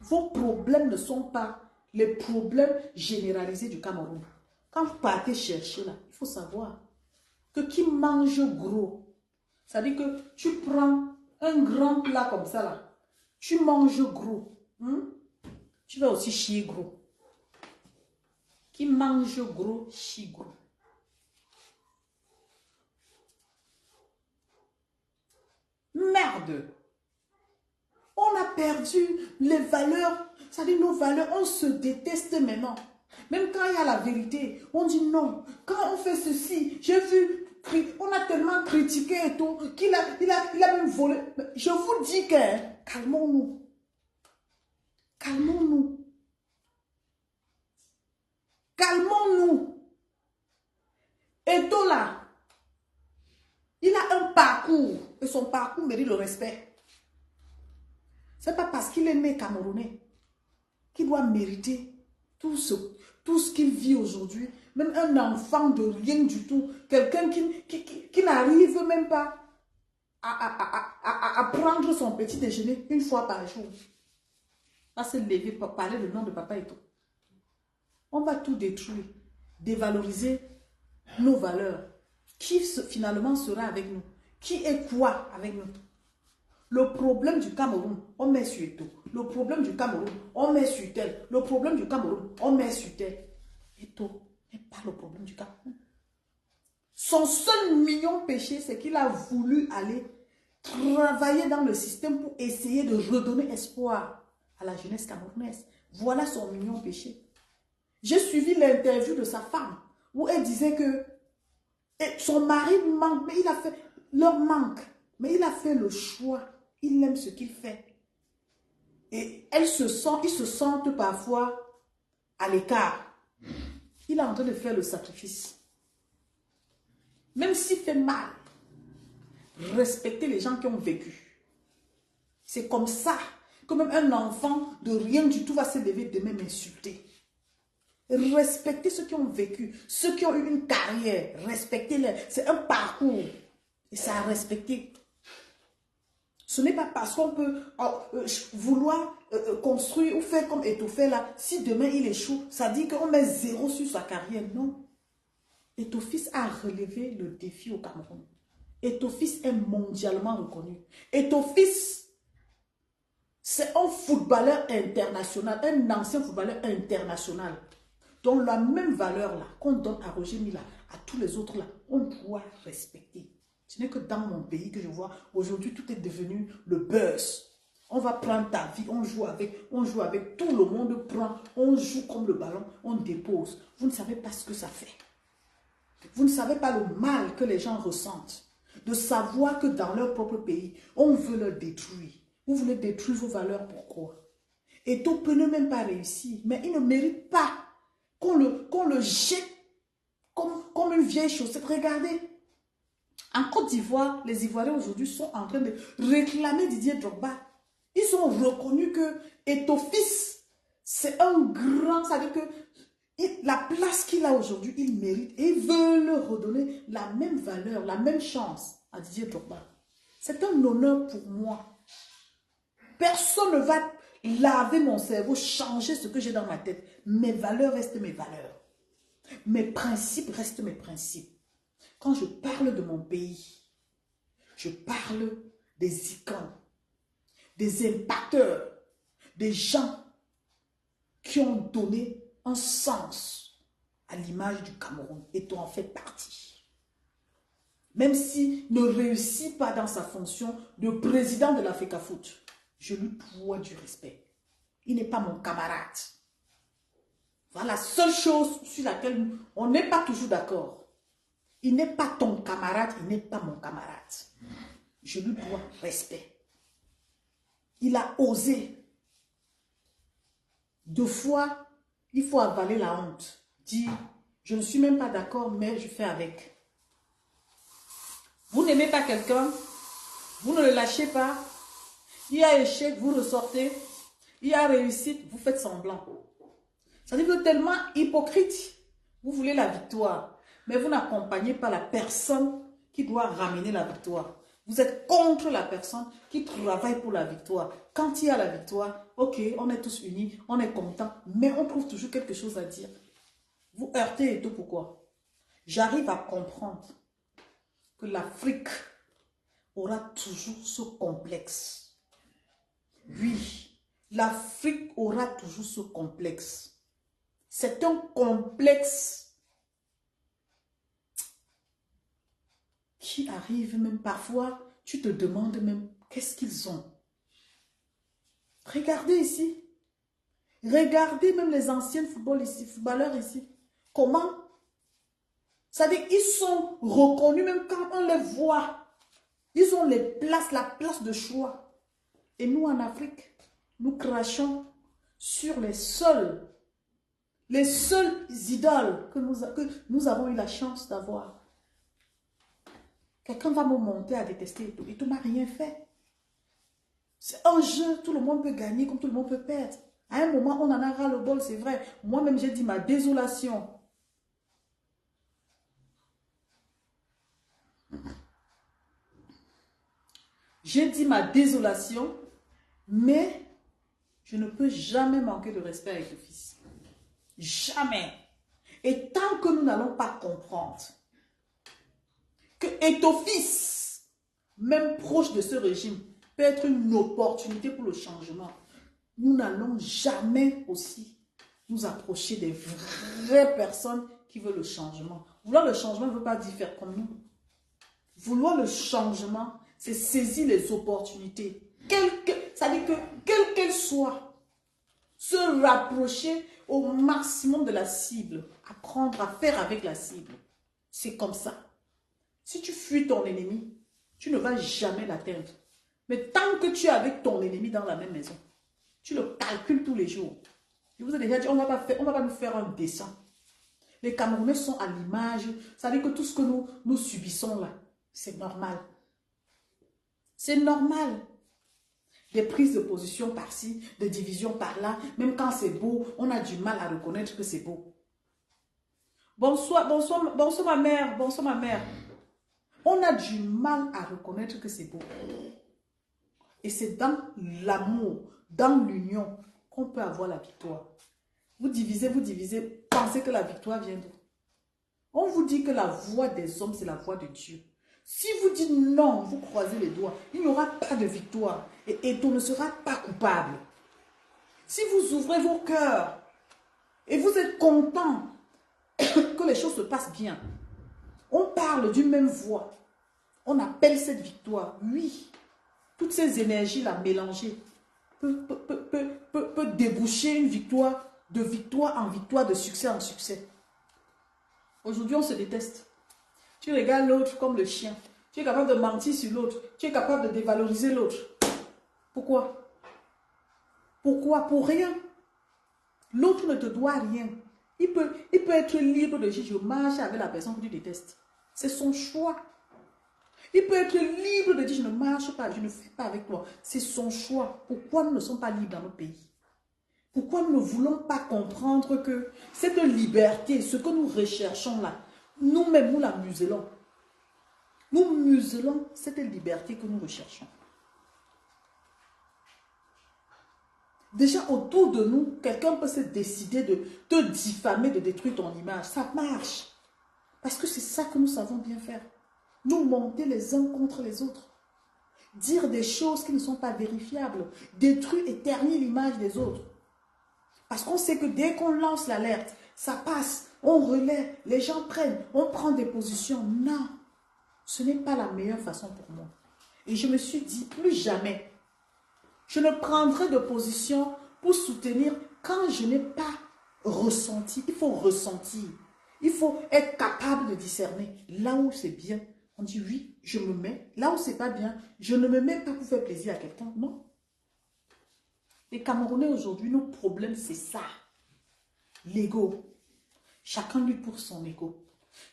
Vos problèmes ne sont pas les problèmes généralisés du Cameroun. Quand vous partez chercher là, il faut savoir que qui mange gros, ça veut dire que tu prends un grand plat comme ça là, tu manges gros, tu vas aussi chier gros. Qui mange gros, chie gros. Merde! On a perdu les valeurs, ça veut dire nos valeurs, on se déteste maintenant. Même quand il y a la vérité, on dit non. Quand on fait ceci, j'ai vu, on a tellement critiqué et tout, qu'il a même volé. Je vous dis que, calmons-nous. Calmons-nous. Calmons-nous. Et tout là, il a un parcours, et son parcours mérite le respect. Ce n'est pas parce qu'il est né camerounais qu'il doit mériter tout ce qu'il vit aujourd'hui. Même un enfant de rien du tout, quelqu'un qui n'arrive même pas à prendre son petit déjeuner une fois par jour. Va se lever pour parler le nom de papa et tout. On va tout détruire, dévaloriser nos valeurs. Qui finalement sera avec nous? Qui est quoi avec nous? Le problème du Cameroun, on met sur Eto'o. Le problème du Cameroun, on met sur tel. Le problème du Cameroun, on met sur tel. Eto'o n'est pas le problème du Cameroun. Son seul mignon péché, c'est qu'il a voulu aller travailler dans le système pour essayer de redonner espoir à la jeunesse camerounaise. Voilà son mignon péché. J'ai suivi l'interview de sa femme où elle disait que son mari manque, mais il a fait leur manque, mais il a fait le choix. Il aime ce qu'il fait. Et ils se sentent parfois à l'écart. Il est en train de faire le sacrifice. Même s'il fait mal, respecter les gens qui ont vécu. C'est comme ça que même un enfant de rien du tout va se lever demain m'insulter. Respectez ceux qui ont vécu, ceux qui ont eu une carrière, respectez-les. C'est un parcours et ça a respecté. Ce n'est pas parce qu'on peut vouloir construire ou faire comme Eto'o fait là. Si demain il échoue, ça dit qu'on met 0 sur sa carrière. Non. Eto'o Fils a relevé le défi au Cameroun. Eto'o Fils est mondialement reconnu. Eto'o Fils, c'est un footballeur international, un ancien footballeur international. Donc la même valeur là qu'on donne à Roger Mila, à tous les autres là, on doit respecter. Ce n'est que dans mon pays que je vois, aujourd'hui tout est devenu le buzz. On va prendre ta vie, on joue avec, tout le monde prend, on joue comme le ballon, on dépose. Vous ne savez pas ce que ça fait. Vous ne savez pas le mal que les gens ressentent. De savoir que dans leur propre pays, on veut leur détruire. Vous voulez détruire vos valeurs, pourquoi? Eto'o peut ne même pas réussir, mais il ne mérite pas qu'on le jette comme une vieille chaussette. Regardez, en Côte d'Ivoire, les Ivoiriens aujourd'hui sont en train de réclamer Didier Drogba. Ils ont reconnu que Eto'o Fils, c'est un grand, ça veut dire que la place qu'il a aujourd'hui, il mérite. Et ils veulent redonner la même valeur, la même chance à Didier Drogba. C'est un honneur pour moi. Personne ne va laver mon cerveau, changer ce que j'ai dans ma tête. Mes valeurs restent mes valeurs. Mes principes restent mes principes. Quand je parle de mon pays, je parle des icônes, des impacteurs, des gens qui ont donné un sens à l'image du Cameroun. Et tu en fais partie. Même s'il ne réussit pas dans sa fonction de président de l'Africafoot, je lui dois du respect. Il n'est pas mon camarade. Voilà la seule chose sur laquelle on n'est pas toujours d'accord. Il n'est pas ton camarade, il n'est pas mon camarade. Je lui dois respect. Il a osé. 2 fois, il faut avaler la honte. Dire, je ne suis même pas d'accord, mais je fais avec. Vous n'aimez pas quelqu'un, vous ne le lâchez pas. Il y a échec, vous ressortez. Il y a réussite, vous faites semblant. Ça veut dire que tellement hypocrite. Vous voulez la victoire, mais vous n'accompagnez pas la personne qui doit ramener la victoire. Vous êtes contre la personne qui travaille pour la victoire. Quand il y a la victoire, ok, on est tous unis, on est contents, mais on trouve toujours quelque chose à dire. Vous heurtez et tout, pourquoi? J'arrive à comprendre que l'Afrique aura toujours ce complexe. Oui, l'Afrique aura toujours ce complexe. C'est un complexe qui arrive même parfois, tu te demandes même qu'est-ce qu'ils ont. Regardez ici. Regardez même les anciens footballeurs ici. Comment? Ça veut dire qu'ils sont reconnus même quand on les voit. Ils ont la place de choix. Et nous en Afrique, nous crachons sur les seules idoles que nous avons eu la chance d'avoir. Quelqu'un va me monter à détester et tout n'a rien fait. C'est un jeu, tout le monde peut gagner comme tout le monde peut perdre. À un moment, on en a ras le bol, c'est vrai. Moi-même, j'ai dit ma désolation. J'ai dit ma désolation, mais je ne peux jamais manquer de respect avec le fils. Jamais. Et tant que nous n'allons pas comprendre Eto'o fils, même proche de ce régime, peut être une opportunité pour le changement. Nous n'allons jamais aussi nous approcher des vraies personnes qui veulent le changement. Vouloir le changement ne veut pas dire faire comme nous. Vouloir le changement, c'est saisir les opportunités. Ça veut dire que, quelle qu'elle soit, se rapprocher au maximum de la cible, apprendre à faire avec la cible. C'est comme ça. Si tu fuis ton ennemi, tu ne vas jamais l'atteindre. Mais tant que tu es avec ton ennemi dans la même maison, tu le calcules tous les jours. Je vous ai déjà dit, on ne va pas nous faire un dessin. Les Camerounais sont à l'image. Ça veut dire que tout ce que nous subissons là, c'est normal. C'est normal. Des prises de position par-ci, des divisions par-là. Même quand c'est beau, on a du mal à reconnaître que c'est beau. Bonsoir ma mère, bonsoir ma mère. On a du mal à reconnaître que c'est beau. Et c'est dans l'amour, dans l'union, qu'on peut avoir la victoire. Vous divisez, pensez que la victoire vient d'où? On vous dit que la voix des hommes, c'est la voix de Dieu. Si vous dites non, vous croisez les doigts, il n'y aura pas de victoire. Et Eto'o ne sera pas coupable. Si vous ouvrez vos cœurs et vous êtes content que les choses se passent bien, on parle d'une même voix. On appelle cette victoire. Oui, toutes ces énergies-là mélangées peut déboucher une victoire, de victoire en victoire, de succès en succès. Aujourd'hui, on se déteste. Tu regardes l'autre comme le chien. Tu es capable de mentir sur l'autre. Tu es capable de dévaloriser l'autre. Pourquoi? Pourquoi? Pour rien. L'autre ne te doit rien. Il peut être libre de dire je marche avec la personne que tu détestes. C'est son choix. Il peut être libre de dire je ne marche pas, je ne fais pas avec toi. C'est son choix. Pourquoi nous ne sommes pas libres dans nos pays? Pourquoi nous ne voulons pas comprendre que cette liberté, ce que nous recherchons là, nous-mêmes nous la muselons. Nous muselons cette liberté que nous recherchons. Déjà autour de nous, quelqu'un peut se décider de te diffamer, de détruire ton image. Ça marche. Parce que c'est ça que nous savons bien faire. Nous monter les uns contre les autres. Dire des choses qui ne sont pas vérifiables. Détruire et ternir l'image des autres. Parce qu'on sait que dès qu'on lance l'alerte, ça passe, on relaie, les gens prennent, on prend des positions. Non, ce n'est pas la meilleure façon pour moi. Et je me suis dit, plus jamais, je ne prendrai de position pour soutenir quand je n'ai pas ressenti. Il faut ressentir. Il faut être capable de discerner. Là où c'est bien, on dit oui, je me mets. Là où c'est pas bien, je ne me mets pas pour faire plaisir à quelqu'un. Non. Les Camerounais aujourd'hui, nos problèmes, c'est ça. L'ego. Chacun lutte pour son ego.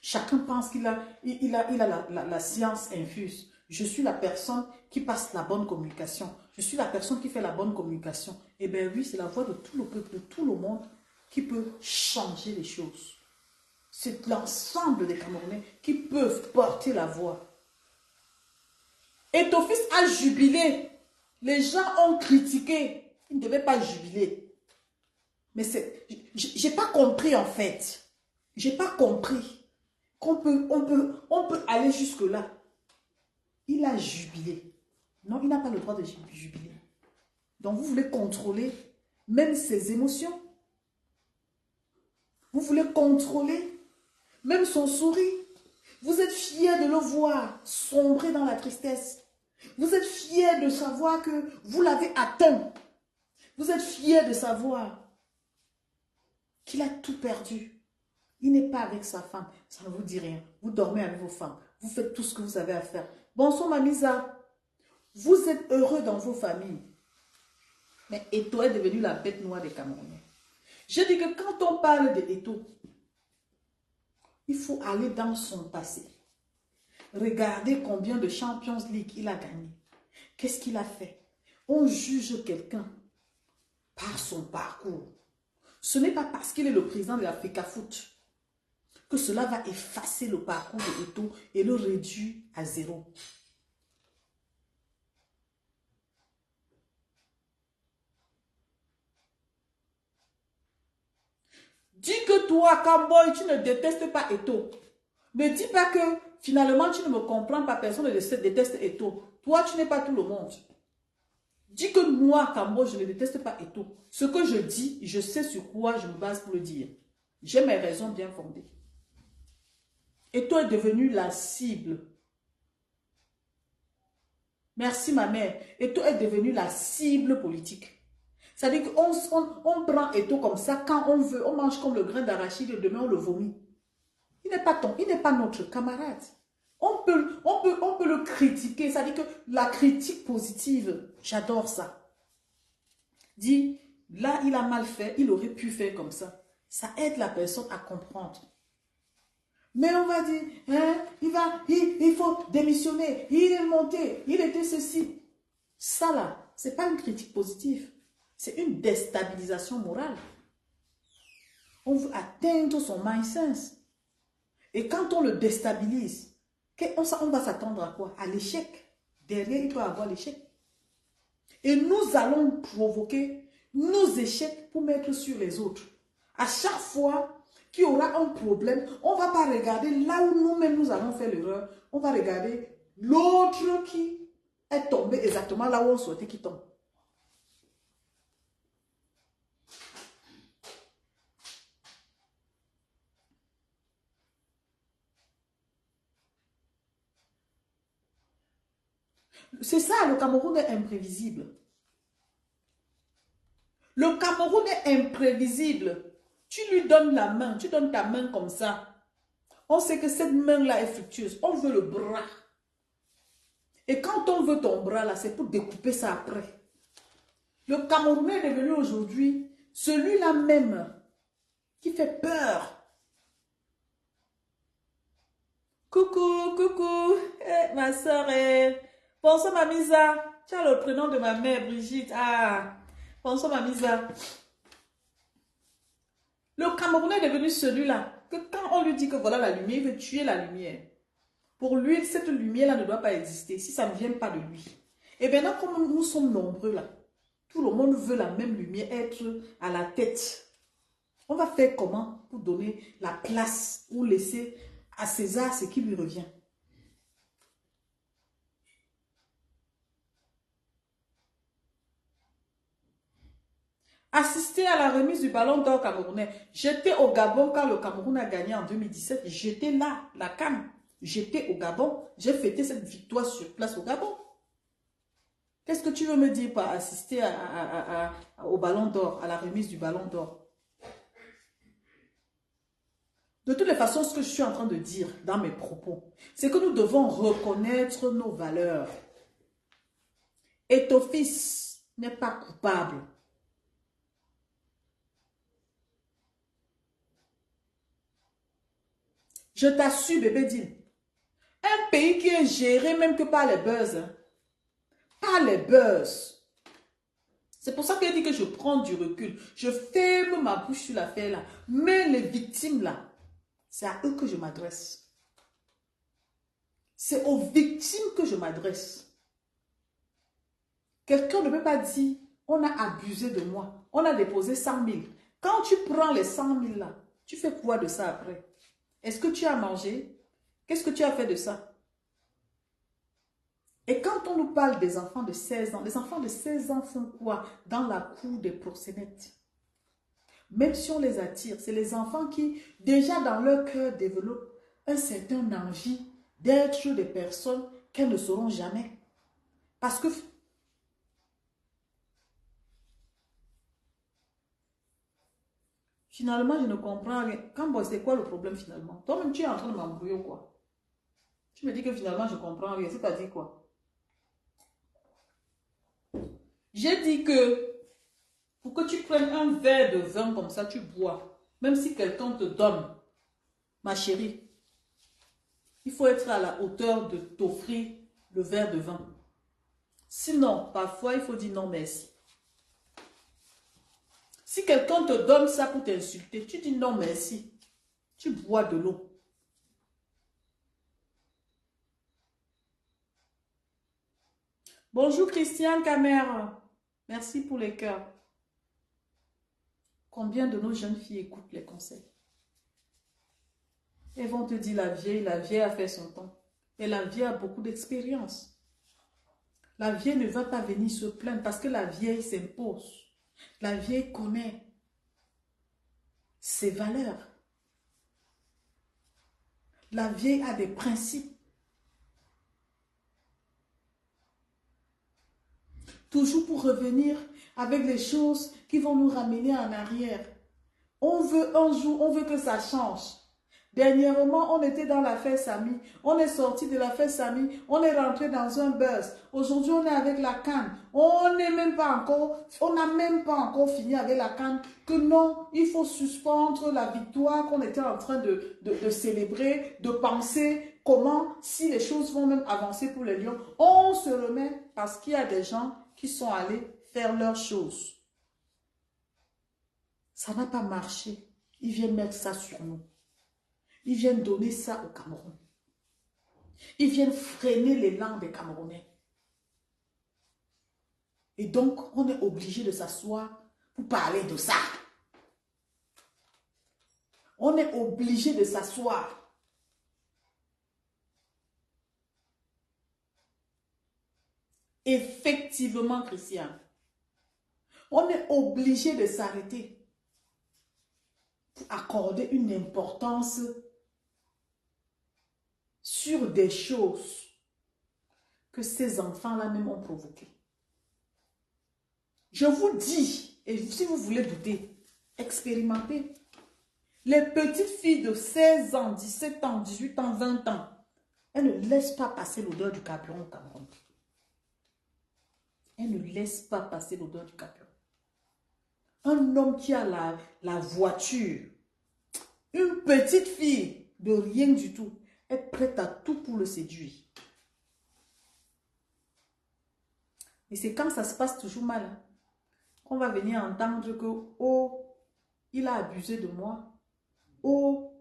Chacun pense qu'il a, la science infuse. Je suis la personne qui passe la bonne communication. Je suis la personne qui fait la bonne communication. Eh bien oui, c'est la voix de tout le peuple, de tout le monde qui peut changer les choses. C'est l'ensemble des Camerounais qui peuvent porter la voix. Eto'o fils a jubilé. Les gens ont critiqué. Ils ne devaient pas jubiler. Mais c'est... J'ai pas compris en fait. J'ai pas compris qu'on peut aller jusque-là. Il a jubilé. Non, il n'a pas le droit de jubiler. Donc vous voulez contrôler même ses émotions. Vous voulez contrôler même son sourire. Vous êtes fiers de le voir sombrer dans la tristesse. Vous êtes fiers de savoir que vous l'avez atteint. Vous êtes fiers de savoir qu'il a tout perdu. Il n'est pas avec sa femme. Ça ne vous dit rien. Vous dormez avec vos femmes. Vous faites tout ce que vous avez à faire. Bonsoir, Mamisa. Vous êtes heureux dans vos familles. Mais Eto'o est devenu la bête noire des Camerounais. Je dis que quand on parle de Eto'o, il faut aller dans son passé. Regardez combien de Champions League il a gagné. Qu'est-ce qu'il a fait? On juge quelqu'un par son parcours. Ce n'est pas parce qu'il est le président de la FECAFOOT que cela va effacer le parcours de Eto'o et le réduire à zéro. Dis que toi, Camboy, tu ne détestes pas Eto'o. Ne dis pas que finalement tu ne me comprends pas, personne ne déteste Eto. Toi, tu n'es pas tout le monde. Dis que moi, Kambo, je ne déteste pas Eto. Ce que je dis, je sais sur quoi je me base pour le dire. J'ai mes raisons bien fondées. Eto est devenu la cible. Merci ma mère. Eto est devenu la cible politique. C'est-à-dire qu'on prend Eto comme ça quand on veut. On mange comme le grain d'arachide et demain on le vomit. Il n'est pas notre camarade. On peut le critiquer. C'est-à-dire que la critique positive, j'adore ça. Dit, là, il a mal fait, il aurait pu faire comme ça. Ça aide la personne à comprendre. Mais on va dire, hein, il faut démissionner, il est monté, il était ceci. Ça là, ce n'est pas une critique positive. C'est une déstabilisation morale. On veut atteindre son mindset. Et quand on le déstabilise, on va s'attendre à quoi? À l'échec. Derrière, il peut y avoir l'échec. Et nous allons provoquer nos échecs pour mettre sur les autres. À chaque fois qu'il y aura un problème, on ne va pas regarder là où nous-mêmes nous avons fait l'erreur. On va regarder l'autre qui est tombé exactement là où on souhaitait qu'il tombe. C'est ça, le Cameroun est imprévisible. Le Cameroun est imprévisible. Tu lui donnes la main, tu donnes ta main comme ça. On sait que cette main-là est fructueuse. On veut le bras. Et quand on veut ton bras, là, c'est pour découper ça après. Le Camerounais est devenu aujourd'hui celui-là même qui fait peur. Coucou, coucou, ma soeur. Bonsoir, Mamisa. Tu as le prénom de ma mère, Brigitte. Ah, bonsoir, Mamisa. Le Camerounais est devenu celui-là que quand on lui dit que voilà la lumière, il veut tuer la lumière. Pour lui, cette lumière-là ne doit pas exister si ça ne vient pas de lui. Et maintenant, comme nous sommes nombreux là, tout le monde veut la même lumière, être à la tête. On va faire comment pour donner la place ou laisser à César ce qui lui revient? Assister à la remise du ballon d'or camerounais. J'étais au Gabon quand le Cameroun a gagné en 2017. J'étais là, la CAN. J'étais au Gabon. J'ai fêté cette victoire sur place au Gabon. Qu'est-ce que tu veux me dire par assister au ballon d'or, à la remise du ballon d'or? De toutes les façons, ce que je suis en train de dire dans mes propos, c'est que nous devons reconnaître nos valeurs. Et ton fils n'est pas coupable. Je t'assure, bébé Dine, un pays qui est géré même que par les buzz, hein, par les buzz. C'est pour ça qu'il dit que je prends du recul. Je ferme ma bouche sur l'affaire là. Mais les victimes là, c'est à eux que je m'adresse. C'est aux victimes que je m'adresse. Quelqu'un ne peut pas dire, on a abusé de moi. On a déposé 100 000. Quand tu prends les 100 000 là, tu fais quoi de ça après? Est-ce que tu as mangé? Qu'est-ce que tu as fait de ça? Et quand on nous parle des enfants de 16 ans, les enfants de 16 ans font quoi dans la cour des proxénètes? Même si on les attire, c'est les enfants qui, déjà dans leur cœur, développent un certain envie d'être des personnes qu'elles ne seront jamais. Parce que finalement, je ne comprends rien. C'est quoi le problème finalement? Toi-même, tu es en train de m'embrouiller ou quoi? Tu me dis que finalement, je ne comprends rien. C'est-à-dire quoi? J'ai dit que pour que tu prennes un verre de vin comme ça, tu bois. Même si quelqu'un te donne, ma chérie, il faut être à la hauteur de t'offrir le verre de vin. Sinon, parfois, il faut dire non merci. Si quelqu'un te donne ça pour t'insulter, tu dis non merci. Tu bois de l'eau. Bonjour Christiane Camère. Merci pour les cœurs. Combien de nos jeunes filles écoutent les conseils? Elles vont te dire la vieille a fait son temps. Et la vieille a beaucoup d'expérience. La vieille ne va pas venir se plaindre parce que la vieille s'impose. La vieille connaît ses valeurs. La vieille a des principes. Toujours pour revenir avec les choses qui vont nous ramener en arrière. On veut un jour, on veut que ça change. Dernièrement, on était dans la fête Samy. On est sorti de la fête Samy. On est rentré dans un buzz. Aujourd'hui, on est avec la canne. On n'est même pas encore, on n'a même pas encore fini avec la canne. Que non, il faut suspendre la victoire qu'on était en train de célébrer, de penser comment, si les choses vont même avancer pour les Lions. On se remet parce qu'il y a des gens qui sont allés faire leurs choses. Ça n'a pas marché. Ils viennent mettre ça sur nous. Ils viennent donner ça au Cameroun. Ils viennent freiner l'élan des Camerounais. Et donc, on est obligé de s'asseoir pour parler de ça. On est obligé de s'asseoir. Effectivement, Christian. On est obligé de s'arrêter pour accorder une importance sur des choses que ces enfants-là même ont provoquées. Je vous dis, et si vous voulez douter, expérimentez. Les petites filles de 16 ans, 17 ans, 18 ans, 20 ans, elles ne laissent pas passer l'odeur du carburant au Cameroun. Elles ne laissent pas passer l'odeur du carburant. Un homme qui a la voiture, une petite fille de rien du tout, est prête à tout pour le séduire. Et c'est quand ça se passe toujours mal, hein, qu'on va venir entendre que, oh, il a abusé de moi. Oh,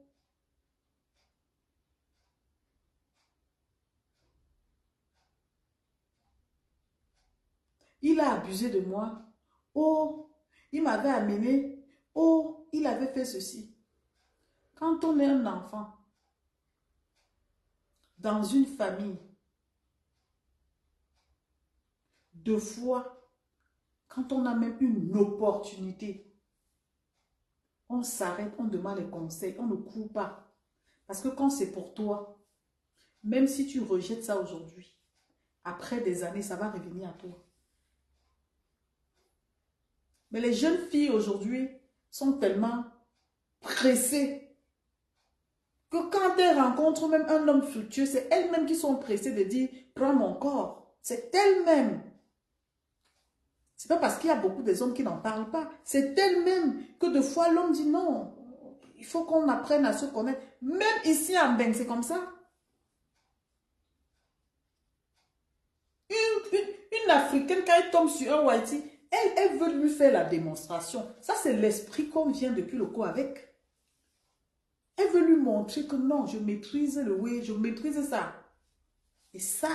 il a abusé de moi. Oh, il m'avait amené. Oh, il avait fait ceci. Quand on est un enfant, dans une famille, deux fois, quand on a même une opportunité, on s'arrête, on demande les conseils, on ne court pas. Parce que quand c'est pour toi, même si tu rejettes ça aujourd'hui, après des années, ça va revenir à toi. Mais les jeunes filles aujourd'hui sont tellement pressées que quand elles rencontrent même un homme fructueux, c'est elles-mêmes qui sont pressées de dire « prends mon corps ». C'est elles-mêmes. C'est pas parce qu'il y a beaucoup des hommes qui n'en parlent pas. C'est elles-mêmes que de fois l'homme dit non. Il faut qu'on apprenne à se connaître. Même ici en Ben, c'est comme ça. Une Africaine, quand elle tombe sur un Whitey, elle veut lui faire la démonstration. Ça, c'est l'esprit qu'on vient depuis le coup avec. Elle veut lui montrer que non, je maîtrise le way, je maîtrise ça. Et ça,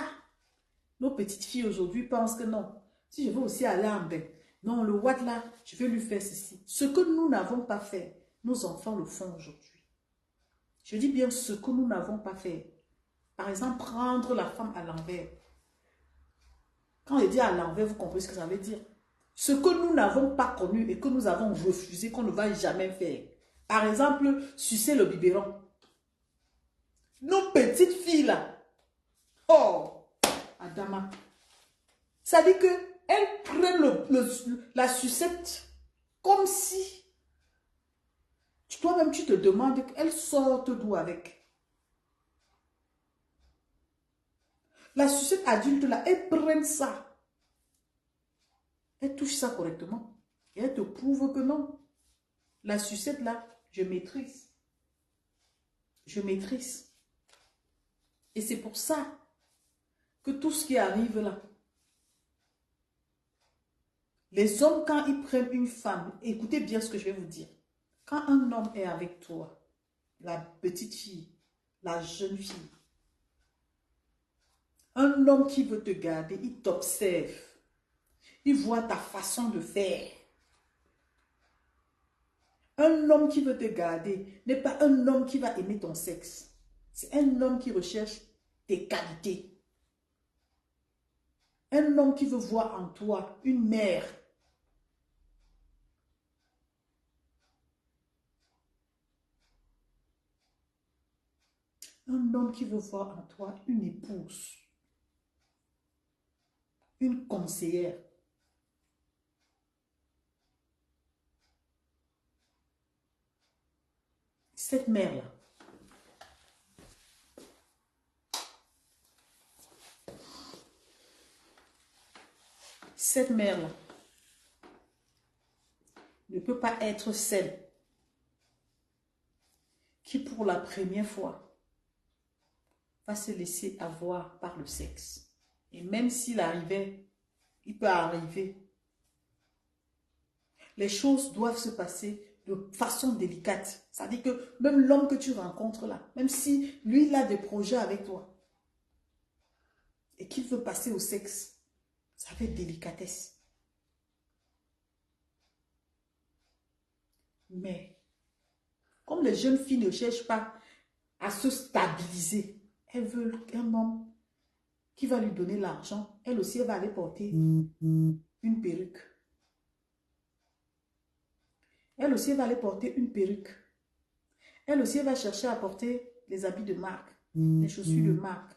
nos petites filles aujourd'hui pensent que non. Si je veux aussi aller en bain, non, le Watt là, je vais lui faire ceci. Ce que nous n'avons pas fait, nos enfants le font aujourd'hui. Je dis bien ce que nous n'avons pas fait. Par exemple, prendre la femme à l'envers. Quand je dis à l'envers, vous comprenez ce que ça veut dire. Ce que nous n'avons pas connu et que nous avons refusé, qu'on ne va jamais faire. Par exemple, sucer le biberon. Nos petites filles là. Oh, Adama. Ça dit qu'elles prennent la sucette comme si toi-même tu te demandes qu'elles sortent d'où avec. La sucette adulte là, elles prennent ça. Elle touche ça correctement. Et elle te prouve que non. La sucette là, je maîtrise. Je maîtrise. Et c'est pour ça que tout ce qui arrive là, les hommes quand ils prennent une femme, écoutez bien ce que je vais vous dire. Quand un homme est avec toi, la petite fille, la jeune fille, un homme qui veut te garder, il t'observe. Il voit ta façon de faire. Un homme qui veut te garder n'est pas un homme qui va aimer ton sexe. C'est un homme qui recherche tes qualités. Un homme qui veut voir en toi une mère. Un homme qui veut voir en toi une épouse. Une conseillère. Cette mère-là, ne peut pas être celle qui, pour la première fois, va se laisser avoir par le sexe. Et même s'il arrivait, il peut arriver. Les choses doivent se passer de façon délicate. C'est-à-dire que même l'homme que tu rencontres là, même si lui, il a des projets avec toi et qu'il veut passer au sexe, ça fait délicatesse. Mais, comme les jeunes filles ne cherchent pas à se stabiliser, elles veulent un homme qui va lui donner l'argent. Elle aussi, elle va aller porter une perruque. Elle aussi, elle va aller porter une perruque. Elle aussi, elle va chercher à porter les habits de marque, les chaussures de marque.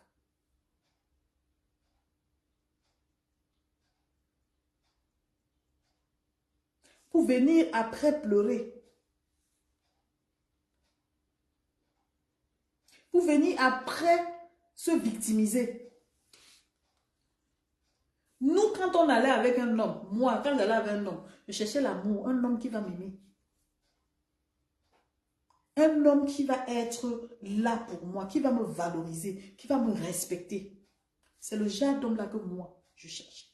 Pour venir après pleurer. Pour venir après se victimiser. Nous, quand on allait avec un homme, moi, quand j'allais avec un homme, je cherchais l'amour, un homme qui va m'aimer. Un homme qui va être là pour moi, qui va me valoriser, qui va me respecter. C'est le genre d'homme-là que moi, je cherche.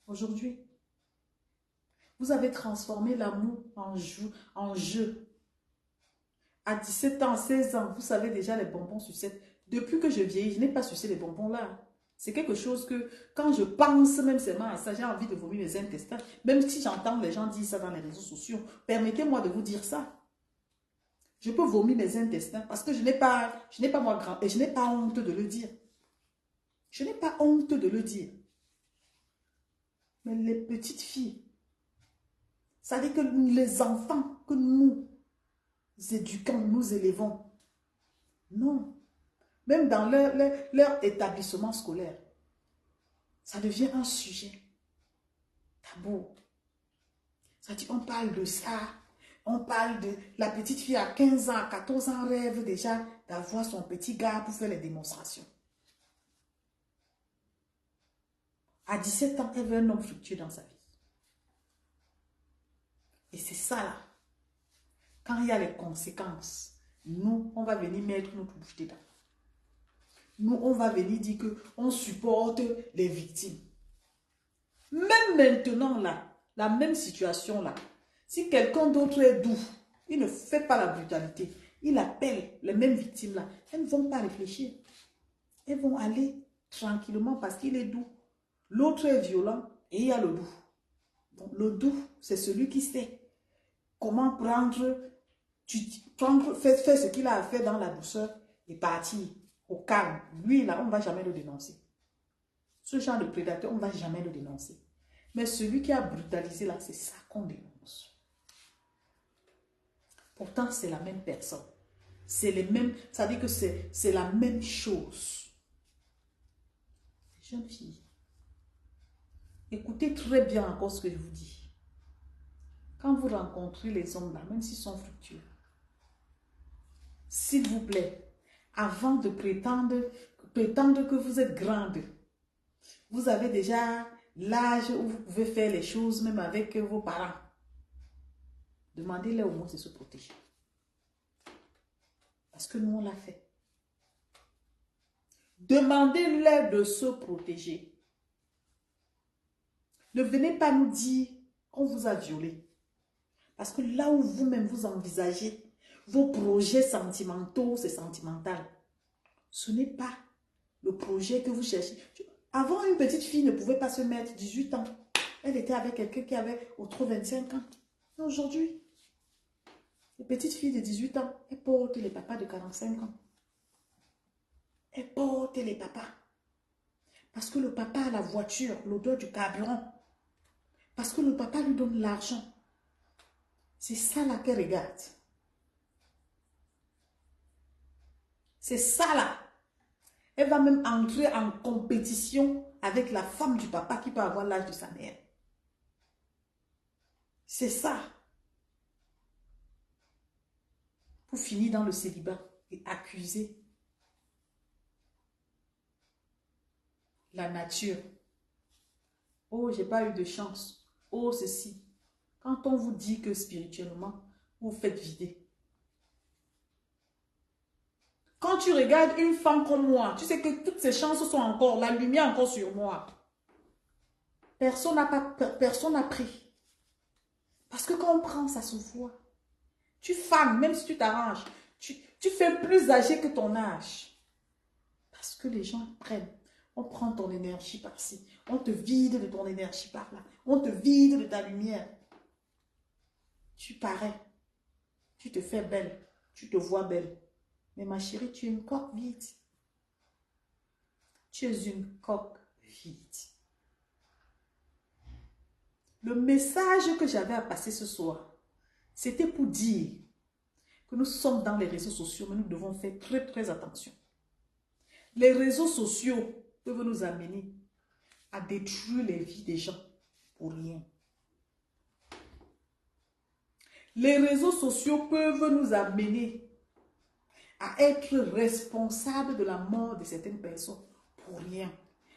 Aujourd'hui, vous avez transformé l'amour en jeu. À 17 ans, 16 ans, vous savez déjà les bonbons sucettes. Depuis que je vieillis, je n'ai pas sucé les bonbons là. C'est quelque chose que, quand je pense même seulement à ça, j'ai envie de vomir mes intestins. Même si j'entends les gens dire ça dans les réseaux sociaux, permettez-moi de vous dire ça. Je peux vomir mes intestins parce que je n'ai pas moi grand et je n'ai pas honte de le dire. Je n'ai pas honte de le dire. Mais les petites filles, ça veut dire que les enfants que nous éduquons, nous élevons, non. Même dans leur établissement scolaire, ça devient un sujet tabou. Ça dit, on parle de ça, on parle de la petite fille à 15 ans, à 14 ans, rêve déjà d'avoir son petit gars pour faire les démonstrations. À 17 ans, elle veut un homme fructueux dans sa vie. Et c'est ça là. Quand il y a les conséquences, nous, on va venir mettre notre bouche dedans. Nous, on va venir dire qu'on supporte les victimes. Même maintenant, là, la même situation, là, si quelqu'un d'autre est doux, il ne fait pas la brutalité, il appelle les mêmes victimes, là, elles ne vont pas réfléchir. Elles vont aller tranquillement parce qu'il est doux. L'autre est violent et il y a le doux. Donc, le doux, c'est celui qui sait comment prendre, faire ce qu'il a à faire dans la douceur et partir au calme. Lui, là, on ne va jamais le dénoncer. Ce genre de prédateur, on ne va jamais le dénoncer. Mais celui qui a brutalisé, là, c'est ça qu'on dénonce. Pourtant, c'est la même personne. C'est les mêmes, ça veut dire que c'est la même chose. Jeune fille, écoutez très bien encore ce que je vous dis. Quand vous rencontrez les hommes là, même s'ils sont fructueux, s'il vous plaît, avant de prétendre que vous êtes grande, vous avez déjà l'âge où vous pouvez faire les choses même avec vos parents. Demandez-leur au moins de se protéger. Parce que nous, on l'a fait. Demandez-leur de se protéger. Ne venez pas nous dire qu'on vous a violé. Parce que là où vous-même vous envisagez vos projets sentimentaux, c'est sentimental. Ce n'est pas le projet que vous cherchez. Avant, une petite fille ne pouvait pas se mettre 18 ans. Elle était avec quelqu'un qui avait au trop 25 ans. Et aujourd'hui, les petites filles de 18 ans, elles portent les papas de 45 ans. Elles portent les papas. Parce que le papa a la voiture, l'odeur du carburant. Parce que le papa lui donne l'argent. C'est ça là qu'elle regarde. C'est ça là. Elle va même entrer en compétition avec la femme du papa qui peut avoir l'âge de sa mère. C'est ça. Pour finir dans le célibat et accuser la nature. Oh, j'ai pas eu de chance. Oh, ceci. Quand on vous dit que spirituellement, vous faites vider. Quand tu regardes une femme comme moi, tu sais que toutes ces chances sont encore, la lumière encore sur moi. Personne n'a pris. Parce que quand on prend, ça se voit. Tu fanes, même si tu t'arranges. Tu fais plus âgé que ton âge. Parce que les gens prennent. On prend ton énergie par-ci. On te vide de ton énergie par-là. On te vide de ta lumière. Tu parais. Tu te fais belle. Tu te vois belle. Mais ma chérie, tu es une coque vide. Tu es une coque vide. Le message que j'avais à passer ce soir, c'était pour dire que nous sommes dans les réseaux sociaux, mais nous devons faire très très attention. Les réseaux sociaux peuvent nous amener à détruire les vies des gens pour rien. Les réseaux sociaux peuvent nous amener à être responsables de la mort de certaines personnes pour rien.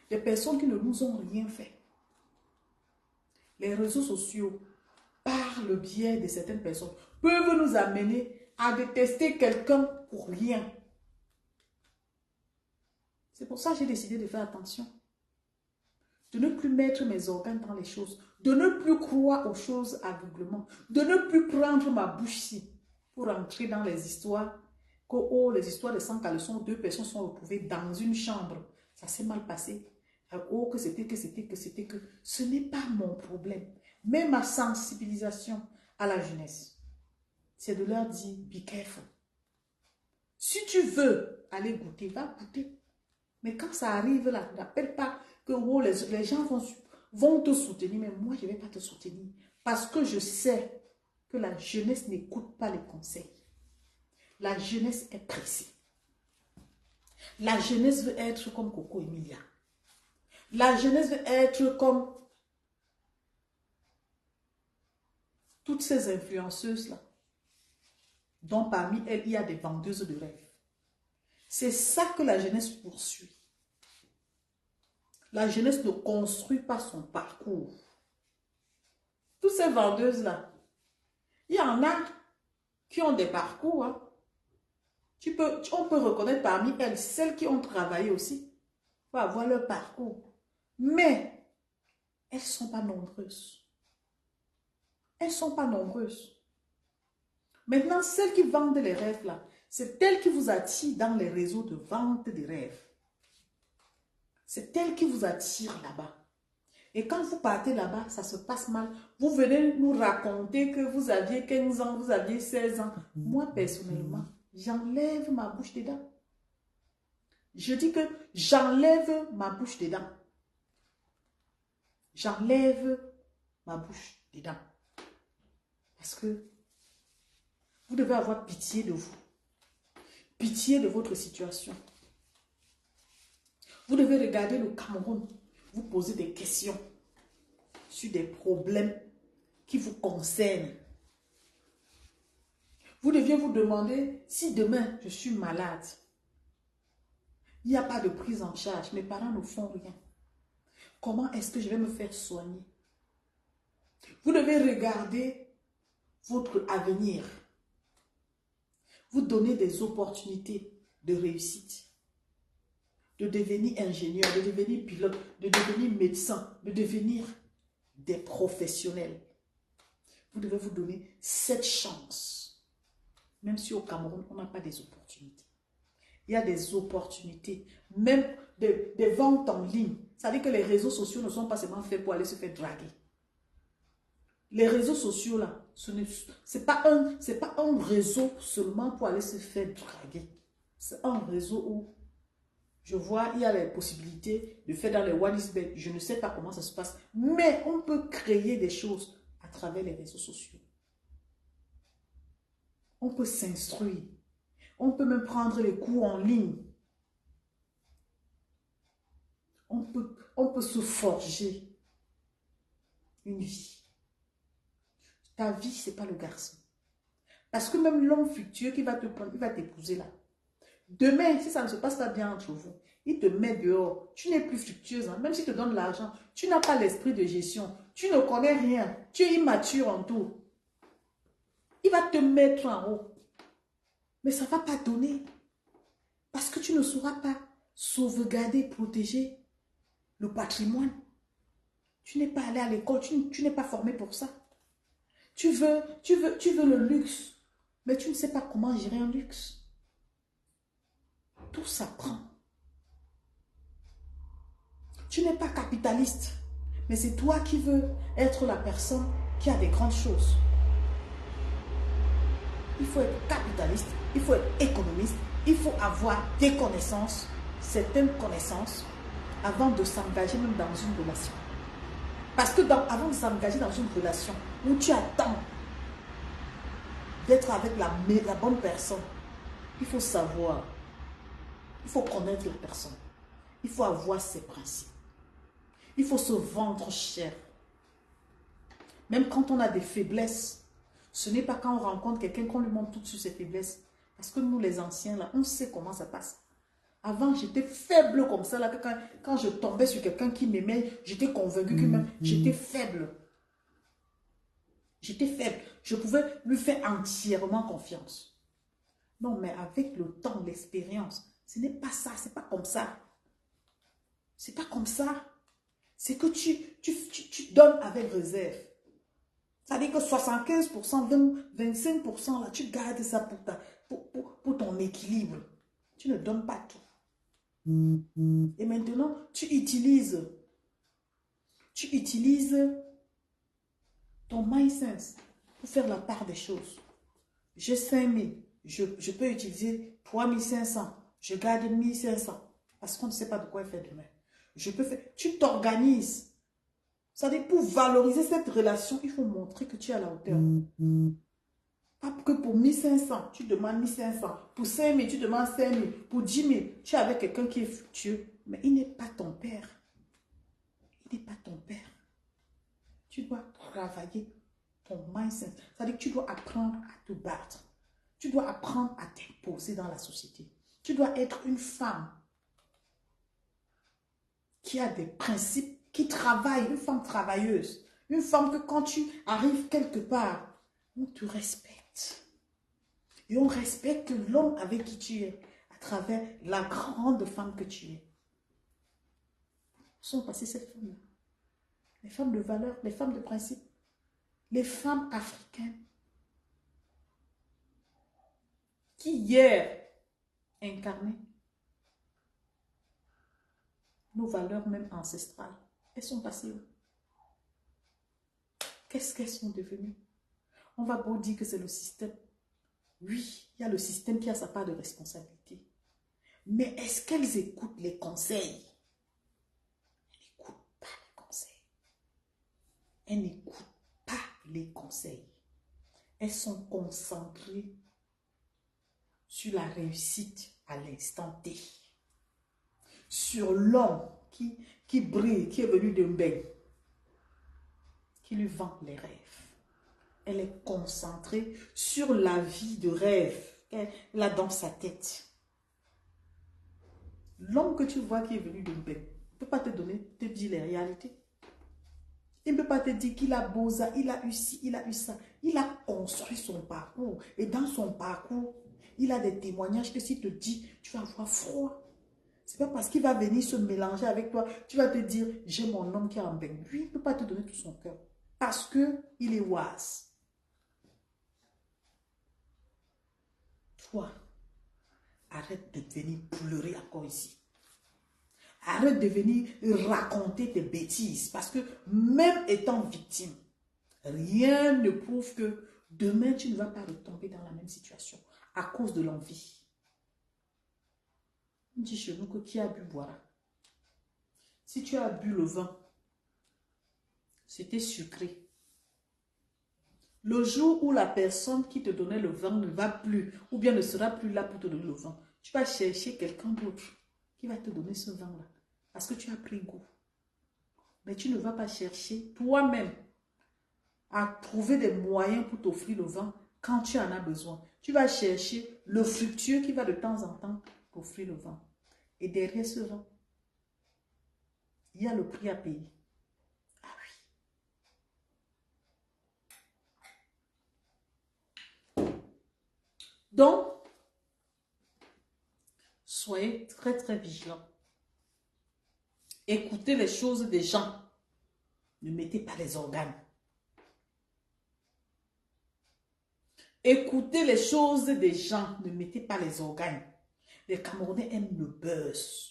Des personnes qui ne nous ont rien fait. Les réseaux sociaux, par le biais de certaines personnes, peuvent nous amener à détester quelqu'un pour rien. C'est pour ça que j'ai décidé de faire attention. De ne plus mettre mes organes dans les choses. De ne plus croire aux choses aveuglement. De ne plus prendre ma bouche-ci pour entrer dans les histoires. Que, oh, les histoires de 100 caleçons, 2 personnes sont retrouvées dans une chambre. Ça s'est mal passé. Oh, que c'était. Ce n'est pas mon problème. Mais ma sensibilisation à la jeunesse, c'est de leur dire, be careful. Si tu veux aller goûter, va goûter. Mais quand ça arrive là, n'appelle pas que oh, les gens vont te soutenir, mais moi, je ne vais pas te soutenir. Parce que je sais que la jeunesse n'écoute pas les conseils. La jeunesse est pressée. La jeunesse veut être comme Coco Emilia. La jeunesse veut être comme toutes ces influenceuses-là, dont parmi elles, il y a des vendeuses de rêves. C'est ça que la jeunesse poursuit. La jeunesse ne construit pas son parcours. Toutes ces vendeuses-là, il y en a qui ont des parcours. Hein. On peut reconnaître parmi elles celles qui ont travaillé aussi pour avoir leur parcours. Mais elles ne sont pas nombreuses. Elles ne sont pas nombreuses. Maintenant, celles qui vendent les rêves là, c'est elles qui vous attirent dans les réseaux de vente des rêves. C'est elles qui vous attirent là-bas. Et quand vous partez là-bas, ça se passe mal. Vous venez nous raconter que vous aviez 15 ans, vous aviez 16 ans. Moi, personnellement, j'enlève ma bouche dedans. Je dis que j'enlève ma bouche dedans. J'enlève ma bouche dedans. Parce que vous devez avoir pitié de vous. Pitié de votre situation. Vous devez regarder le Cameroun, vous poser des questions sur des problèmes qui vous concernent. Vous deviez vous demander si demain je suis malade. Il n'y a pas de prise en charge, mes parents ne font rien. Comment est-ce que je vais me faire soigner? Vous devez regarder votre avenir. Vous donner des opportunités de réussite. De devenir ingénieur, de devenir pilote, de devenir médecin, de devenir des professionnels. Vous devez vous donner cette chance. Même si au Cameroun, on n'a pas des opportunités. Il y a des opportunités, même des ventes en ligne. Ça veut dire que les réseaux sociaux ne sont pas seulement faits pour aller se faire draguer. Les réseaux sociaux, là, ce n'est pas un réseau seulement pour aller se faire draguer. C'est un réseau où je vois, il y a les possibilités de faire dans les one is bed. Je ne sais pas comment ça se passe, mais on peut créer des choses à travers les réseaux sociaux. On peut s'instruire. On peut même prendre les cours en ligne. On peut se forger une vie. Ta vie, ce n'est pas le garçon. Parce que même l'homme futur qui va te prendre, il va t'épouser là. Demain, si ça ne se passe pas bien entre vous, il te met dehors. Tu n'es plus fructueuse. Hein. Même s'il te donne l'argent, tu n'as pas l'esprit de gestion. Tu ne connais rien. Tu es immature en tout. Il va te mettre en haut. Mais ça ne va pas donner. Parce que tu ne sauras pas sauvegarder, protéger le patrimoine. Tu n'es pas allé à l'école. Tu n'es pas formé pour ça. Tu veux le luxe. Mais tu ne sais pas comment gérer un luxe. Tout s'apprend. Tu n'es pas capitaliste, mais c'est toi qui veux être la personne qui a des grandes choses. Il faut être capitaliste, il faut être économiste, il faut avoir des connaissances, certaines connaissances, avant de s'engager même dans une relation. Parce que avant de s'engager dans une relation où tu attends d'être avec la bonne personne, il faut savoir. Il faut connaître la personne. Il faut avoir ses principes. Il faut se vendre cher. Même quand on a des faiblesses, ce n'est pas quand on rencontre quelqu'un qu'on lui montre tout de suite ses faiblesses. Parce que nous, les anciens, là, on sait comment ça passe. Avant, j'étais faible comme ça. Là, quand je tombais sur quelqu'un qui m'aimait, j'étais convaincue que même j'étais faible. J'étais faible. Je pouvais lui faire entièrement confiance. Non, mais avec le temps, l'expérience, ce n'est pas ça, c'est pas comme ça. C'est pas comme ça. C'est que tu donnes avec réserve. Ça veut dire que 75%, 25%, là, tu gardes ça pour ton équilibre. Tu ne donnes pas tout. Et maintenant, tu utilises ton mindset pour faire la part des choses. J'ai 5 000, je peux utiliser 3 500. Je garde 1500 parce qu'on ne sait pas de quoi faire demain. Tu t'organises. Ça veut dire pour valoriser cette relation, il faut montrer que tu es à la hauteur. Pas que pour 1500, tu demandes 1500. Pour 5000, tu demandes 5000. Pour 10 000, tu es avec quelqu'un qui est fructueux. Mais il n'est pas ton père. Il n'est pas ton père. Tu dois travailler ton mindset. Ça veut dire que tu dois apprendre à te battre. Tu dois apprendre à t'imposer dans la société. Tu dois être une femme qui a des principes, qui travaille, une femme travailleuse. Une femme que quand tu arrives quelque part, on te respecte. Et on respecte l'homme avec qui tu es, à travers la grande femme que tu es. Où sont passées ces femmes-là? Les femmes de valeur, les femmes de principe, les femmes africaines qui hier incarnaient nos valeurs même ancestrales. Elles sont passées où? Qu'est-ce qu'elles sont devenues? On va beau dire que c'est le système. Oui, il y a le système qui a sa part de responsabilité. Mais est-ce qu'elles écoutent les conseils? Elles n'écoutent pas les conseils. Elles n'écoutent pas les conseils. Elles sont concentrées sur la réussite à l'instant T. Sur l'homme qui brille, qui est venu de Mbeng, qui lui vend les rêves. Elle est concentrée sur la vie de rêve qu'elle a dans sa tête. L'homme que tu vois qui est venu de Mbeng ne peut pas te dire les réalités. Il ne peut pas te dire qu'il a beau ça, il a eu ci, il a eu ça. Il a construit son parcours. Et dans son parcours, il a des témoignages que s'il te dit, tu vas avoir froid. Ce n'est pas parce qu'il va venir se mélanger avec toi, tu vas te dire, j'ai mon homme qui est en Mbeng. Lui, il ne peut pas te donner tout son cœur. Parce qu'il est wise. Toi, arrête de venir pleurer encore ici. Arrête de venir raconter tes bêtises. Parce que même étant victime, Rien ne prouve que demain, tu ne vas pas retomber dans la même situation à cause de l'envie. On dit chez nous que qui a bu boira. Si tu as bu le vin, c'était sucré. Le jour où la personne qui te donnait le vin ne va plus, ou bien ne sera plus là pour te donner le vin, tu vas chercher quelqu'un d'autre qui va te donner ce vin-là. Parce que tu as pris goût. Mais tu ne vas pas chercher toi-même à trouver des moyens pour t'offrir le vin quand tu en as besoin. Tu vas chercher le fructueux qui va de temps en temps t'offrir le vin. Et derrière ce vin, il y a le prix à payer. Ah oui. Donc, soyez très très vigilants. Écoutez les choses des gens. Ne mettez pas les organes. Écoutez les choses des gens. Ne mettez pas les organes. Les Camerounais aiment le buzz.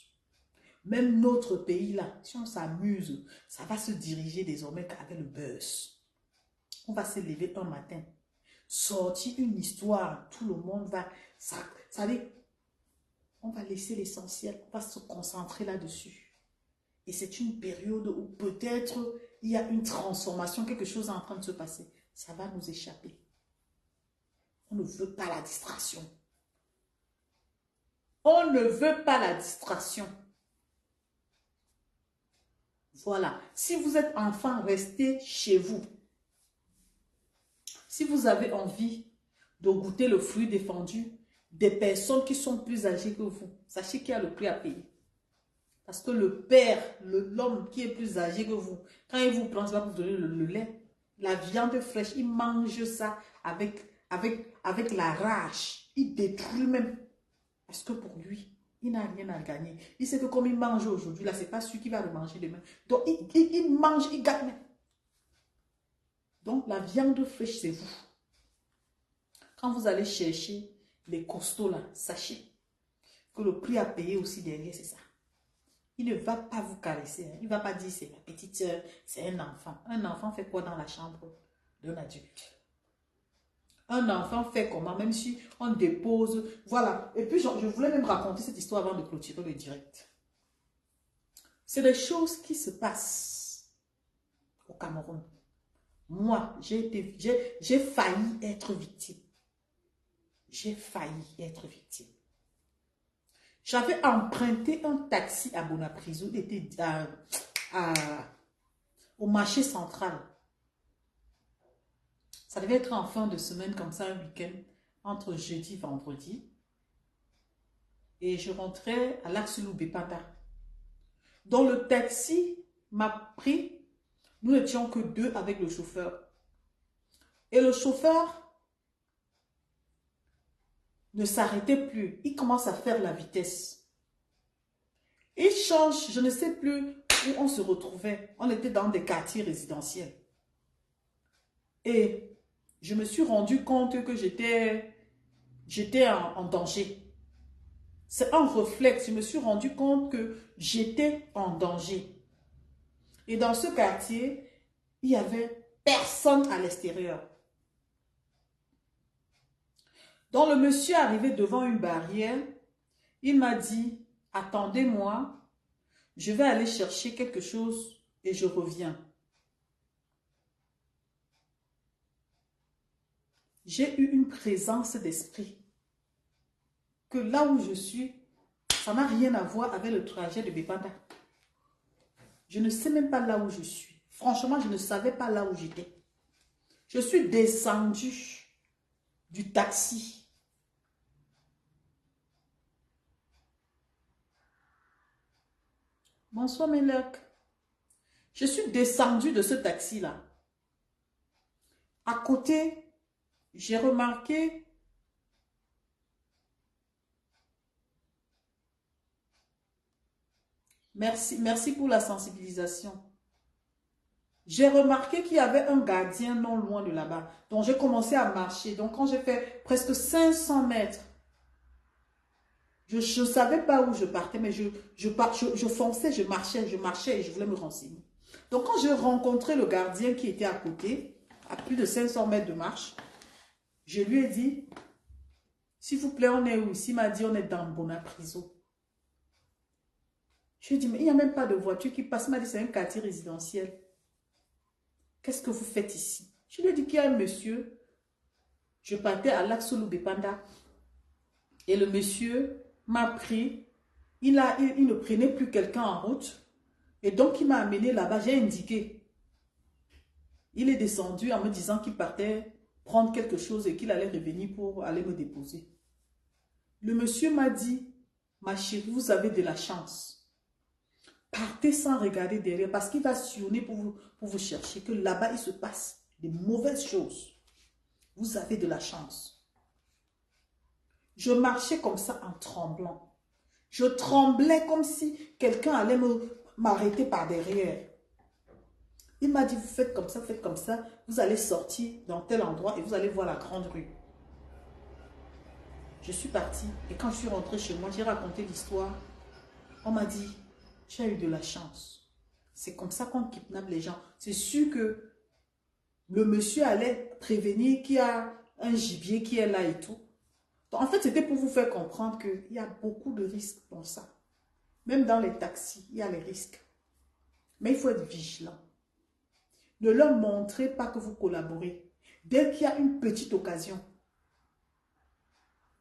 Même notre pays là, si on s'amuse, ça va se diriger désormais avec le buzz. On va se lever un matin, sortir une histoire, tout le monde va, ça dit, on va laisser l'essentiel, on va se concentrer là-dessus. Et c'est une période où peut-être il y a une transformation, quelque chose est en train de se passer. Ça va nous échapper. On ne veut pas la distraction. On ne veut pas la distraction. Voilà. Si vous êtes enfant, restez chez vous. Si vous avez envie de goûter le fruit défendu des personnes qui sont plus âgées que vous, sachez qu'il y a le prix à payer. Parce que le père, l'homme qui est plus âgé que vous, quand il vous prend, il va vous donner le lait, la viande fraîche, il mange ça avec la rage. Il détruit même. Parce que pour lui, il n'a rien à gagner. Il sait que comme il mange aujourd'hui, là, ce n'est pas celui qui va le manger demain. Donc, il mange, il gagne. Donc, la viande fraîche, c'est vous. Quand vous allez chercher les costauds, là, sachez que le prix à payer aussi derrière, c'est ça. Il ne va pas vous caresser. Hein. Il ne va pas dire, c'est ma petite soeur, c'est un enfant. Un enfant fait quoi dans la chambre d'un adulte? Un enfant fait comment? Même si on dépose. Voilà. Et puis, je voulais même raconter cette histoire avant de clôturer le direct. C'est des choses qui se passent au Cameroun. Moi, j'ai failli être victime. J'ai failli être victime. J'avais emprunté un taxi à Bonaprise, où était au marché central. Ça devait être en fin de semaine, comme ça, un week-end, entre jeudi et vendredi. Et je rentrais à l'Axe-Loubépata. Donc, le taxi m'a pris. Nous n'étions que deux avec le chauffeur. Et le chauffeur ne s'arrêtait plus. Il commence à faire la vitesse. Il change, je ne sais plus où on se retrouvait. On était dans des quartiers résidentiels. Et je me suis rendu compte que j'étais en danger. C'est un réflexe. Je me suis rendu compte que j'étais en danger. Et dans ce quartier, il n'y avait personne à l'extérieur. Donc le monsieur est arrivé devant une barrière. Il m'a dit, attendez-moi, je vais aller chercher quelque chose et je reviens. J'ai eu une présence d'esprit que là où je suis, ça n'a rien à voir avec le trajet de Bépanda. Je ne sais même pas là où je suis. Franchement, je ne savais pas là où j'étais. Je suis descendue du taxi. Bonsoir, Mélec. Je suis descendue de ce taxi-là. À côté, j'ai remarqué merci pour la sensibilisation. J'ai remarqué qu'il y avait un gardien non loin de là-bas. Donc, j'ai commencé à marcher. Donc, quand j'ai fait presque 500 mètres, je ne savais pas où je partais, mais je fonçais, je marchais et je voulais me renseigner. Donc, quand j'ai rencontré le gardien qui était à côté, à plus de 500 mètres de marche. Je lui ai dit, s'il vous plaît, on est où ici? Il m'a dit, on est dans Bonapriso. Je lui ai dit, mais il n'y a même pas de voiture qui passe. Il m'a dit, c'est un quartier résidentiel. Qu'est-ce que vous faites ici? Je lui ai dit qu'il y a un monsieur. Je partais à Laxolou-Bepanda. Et le monsieur m'a pris. Il ne prenait plus quelqu'un en route. Et donc, il m'a amené là-bas. J'ai indiqué. Il est descendu en me disant qu'il partait prendre quelque chose et qu'il allait revenir pour aller me déposer. Le monsieur m'a dit, ma chérie, vous avez de la chance. Partez sans regarder derrière parce qu'il va sillonner pour vous chercher, que là-bas, il se passe de mauvaises choses. Vous avez de la chance. Je marchais comme ça en tremblant. Je tremblais comme si quelqu'un allait m'arrêter par derrière. Il m'a dit, vous faites comme ça, vous allez sortir dans tel endroit et vous allez voir la grande rue. Je suis partie et quand je suis rentrée chez moi, j'ai raconté l'histoire. On m'a dit, tu as eu de la chance. C'est comme ça qu'on kidnappe les gens. C'est sûr que le monsieur allait prévenir qu'il y a un gibier qui est là et tout. Donc, en fait, c'était pour vous faire comprendre qu'il y a beaucoup de risques dans ça. Même dans les taxis, il y a les risques. Mais il faut être vigilant. Ne leur montrez pas que vous collaborez. Dès qu'il y a une petite occasion,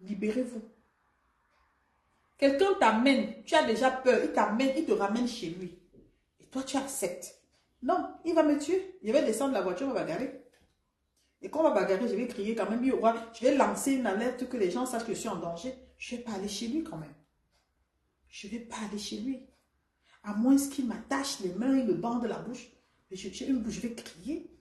libérez-vous. Quelqu'un t'amène, tu as déjà peur, il t'amène, il te ramène chez lui. Et toi, tu acceptes. Non, il va me tuer. Je vais descendre de la voiture, on va bagarrer. Et quand on va bagarrer, je vais crier quand même. Je vais lancer une alerte que les gens sachent que je suis en danger. Je ne vais pas aller chez lui quand même. Je ne vais pas aller chez lui. À moins qu'il m'attache les mains et me bande la bouche. Je vais crier.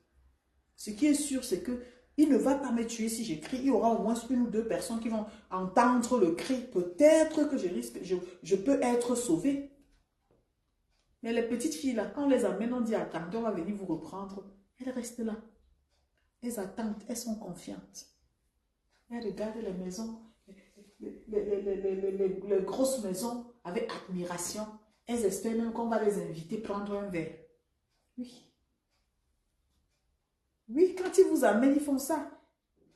Ce qui est sûr, c'est que il ne va pas me tuer si je crie. Il y aura au moins une ou deux personnes qui vont entendre le cri. Peut-être que je peux être sauvée. Mais les petites filles là, quand on les amène, on dit attendez, on va venir vous reprendre. Elles restent là. Elles attendent, elles sont confiantes. Elles regardent les maisons, les grosses maisons avec admiration. Elles espèrent même qu'on va les inviter prendre un verre. Oui. Oui, quand ils vous amènent, ils font ça.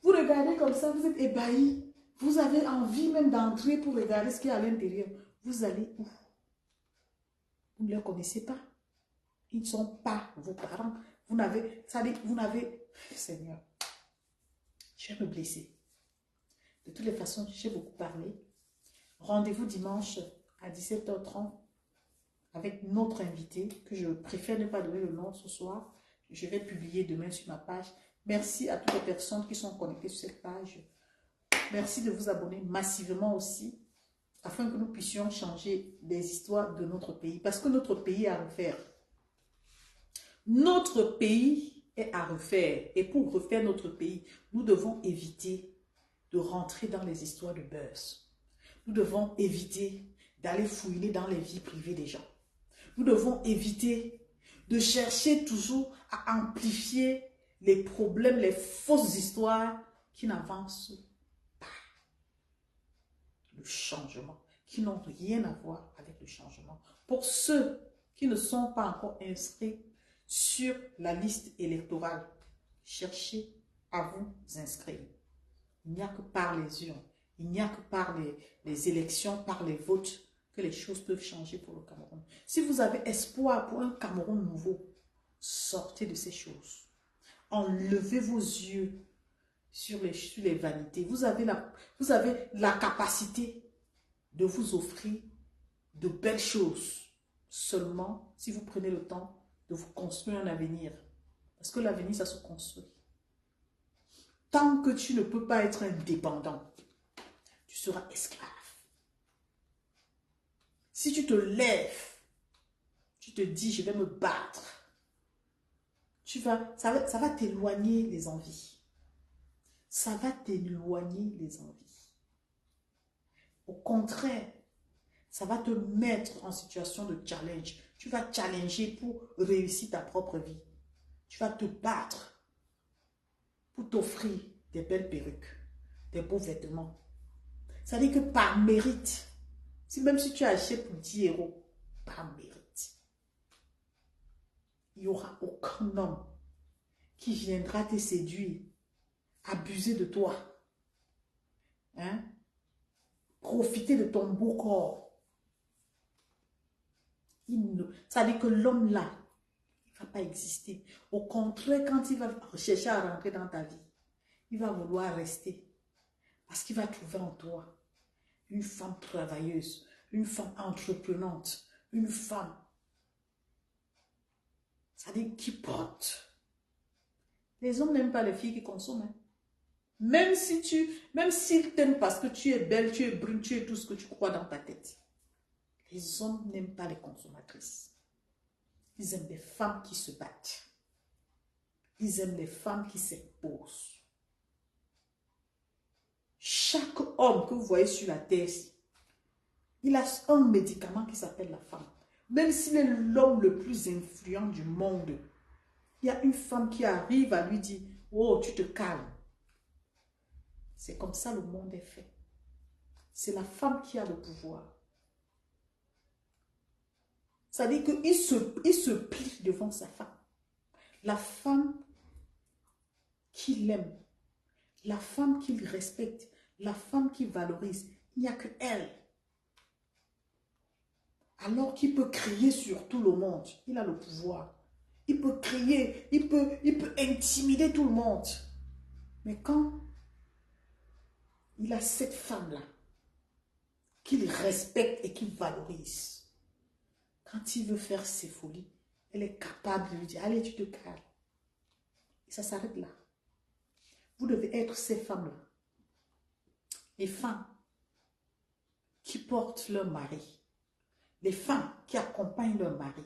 Vous regardez comme ça, vous êtes ébahis. Vous avez envie même d'entrer pour regarder ce qu'il y a à l'intérieur. Vous allez où? Vous ne les connaissez pas. Ils ne sont pas vos parents. Vous n'avez... Seigneur, je vais me blesser. De toutes les façons, j'ai beaucoup parlé. Rendez-vous dimanche à 17h30 avec notre invité, que je préfère ne pas donner le nom ce soir. Je vais publier demain sur ma page. Merci à toutes les personnes qui sont connectées sur cette page. Merci de vous abonner massivement aussi, afin que nous puissions changer les histoires de notre pays. Parce que notre pays est à refaire. Notre pays est à refaire. Et pour refaire notre pays, nous devons éviter de rentrer dans les histoires de buzz. Nous devons éviter d'aller fouiner dans les vies privées des gens. Nous devons éviter de chercher toujours à amplifier les problèmes, les fausses histoires qui n'avancent pas. Le changement, qui n'ont rien à voir avec le changement. Pour ceux qui ne sont pas encore inscrits sur la liste électorale, cherchez à vous inscrire. Il n'y a que par les urnes, il n'y a que par les élections, par les votes, que les choses peuvent changer pour le Cameroun. Si vous avez espoir pour un Cameroun nouveau, sortez de ces choses. Enlevez vos yeux sur les vanités. Vous avez la capacité de vous offrir de belles choses. Seulement si vous prenez le temps de vous construire un avenir. Parce que l'avenir, ça se construit. Tant que tu ne peux pas être indépendant, tu seras esclave. Si tu te lèves, tu te dis, je vais me battre, ça va t'éloigner les envies. Ça va t'éloigner les envies. Au contraire, ça va te mettre en situation de challenge. Tu vas challenger pour réussir ta propre vie. Tu vas te battre pour t'offrir des belles perruques, des beaux vêtements. Ça veut dire que par mérite, même si tu achètes pour 10 €, par mérite, il n'y aura aucun homme qui viendra te séduire, abuser de toi, hein? Profiter de ton beau corps. Ça veut dire que l'homme là, il ne va pas exister. Au contraire, quand il va chercher à rentrer dans ta vie, il va vouloir rester. Parce qu'il va trouver en toi une femme travailleuse, une femme entreprenante, une femme, ça veut dire qui porte. Les hommes n'aiment pas les filles qui consomment. Hein. Même s'ils t'aiment parce que tu es belle, tu es brune, tu es tout ce que tu crois dans ta tête. Les hommes n'aiment pas les consommatrices. Ils aiment des femmes qui se battent. Ils aiment les femmes qui s'imposent. Chaque homme que vous voyez sur la terre, il a un médicament qui s'appelle la femme. Même s'il est l'homme le plus influent du monde, il y a une femme qui arrive à lui dire, oh, tu te calmes. C'est comme ça le monde est fait. C'est la femme qui a le pouvoir. Ça veut dire qu'il se plie devant sa femme. La femme qu'il aime, la femme qu'il respecte, la femme qu'il valorise, il n'y a que elle. Alors qu'il peut crier sur tout le monde, il a le pouvoir. Il peut crier, il peut intimider tout le monde. Mais quand il a cette femme-là, qu'il respecte et qu'il valorise, quand il veut faire ses folies, elle est capable de lui dire, allez, tu te calmes. Et ça s'arrête là. Vous devez être ces femmes-là. Les femmes qui portent leur mari. Les femmes qui accompagnent leur mari.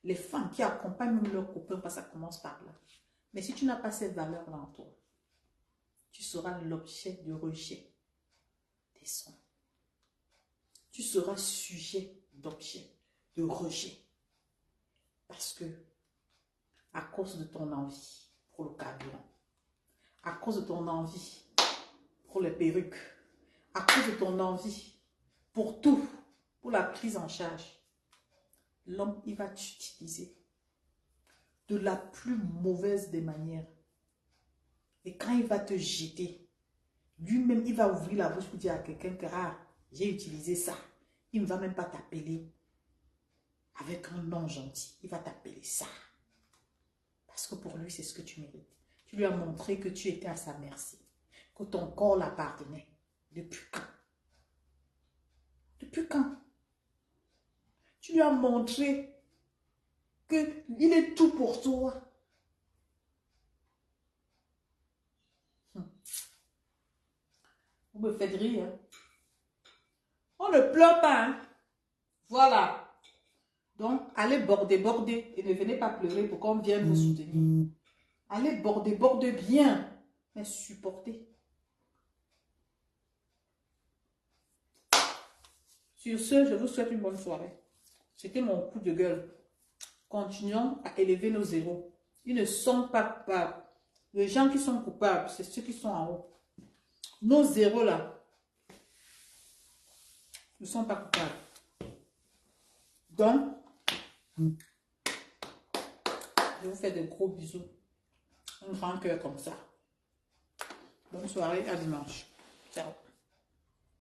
Les femmes qui accompagnent même leurs copains, parce que ça commence par là. Mais si tu n'as pas ces valeurs-là en toi, tu seras l'objet de rejet des hommes. Tu seras sujet d'objet, de rejet. Parce que, à cause de ton envie pour le carburant, à cause de ton envie pour les perruques, à cause de ton envie pour tout, pour la prise en charge, l'homme, il va t'utiliser de la plus mauvaise des manières. Et quand il va te jeter, lui-même, il va ouvrir la bouche pour dire à quelqu'un que ah, j'ai utilisé ça. Il ne va même pas t'appeler avec un nom gentil. Il va t'appeler ça. Parce que pour lui, c'est ce que tu mérites. Tu lui as montré que tu étais à sa merci. Que ton corps l'appartenait. Depuis quand? Depuis quand? Tu lui as montré qu'il est tout pour toi. Vous me faites rire. Hein? On ne pleure pas. Hein? Voilà. Donc, allez border et ne venez pas pleurer pour qu'on vienne vous soutenir. Allez border bien, mais supportez. Sur ce, je vous souhaite une bonne soirée. C'était mon coup de gueule. Continuons à élever nos zéros. Ils ne sont pas coupables. Les gens qui sont coupables, c'est ceux qui sont en haut. Nos zéros là, ne sont pas coupables. Donc, je vous fais de gros bisous. Un grand cœur comme ça. Bonne soirée, à dimanche. Ciao.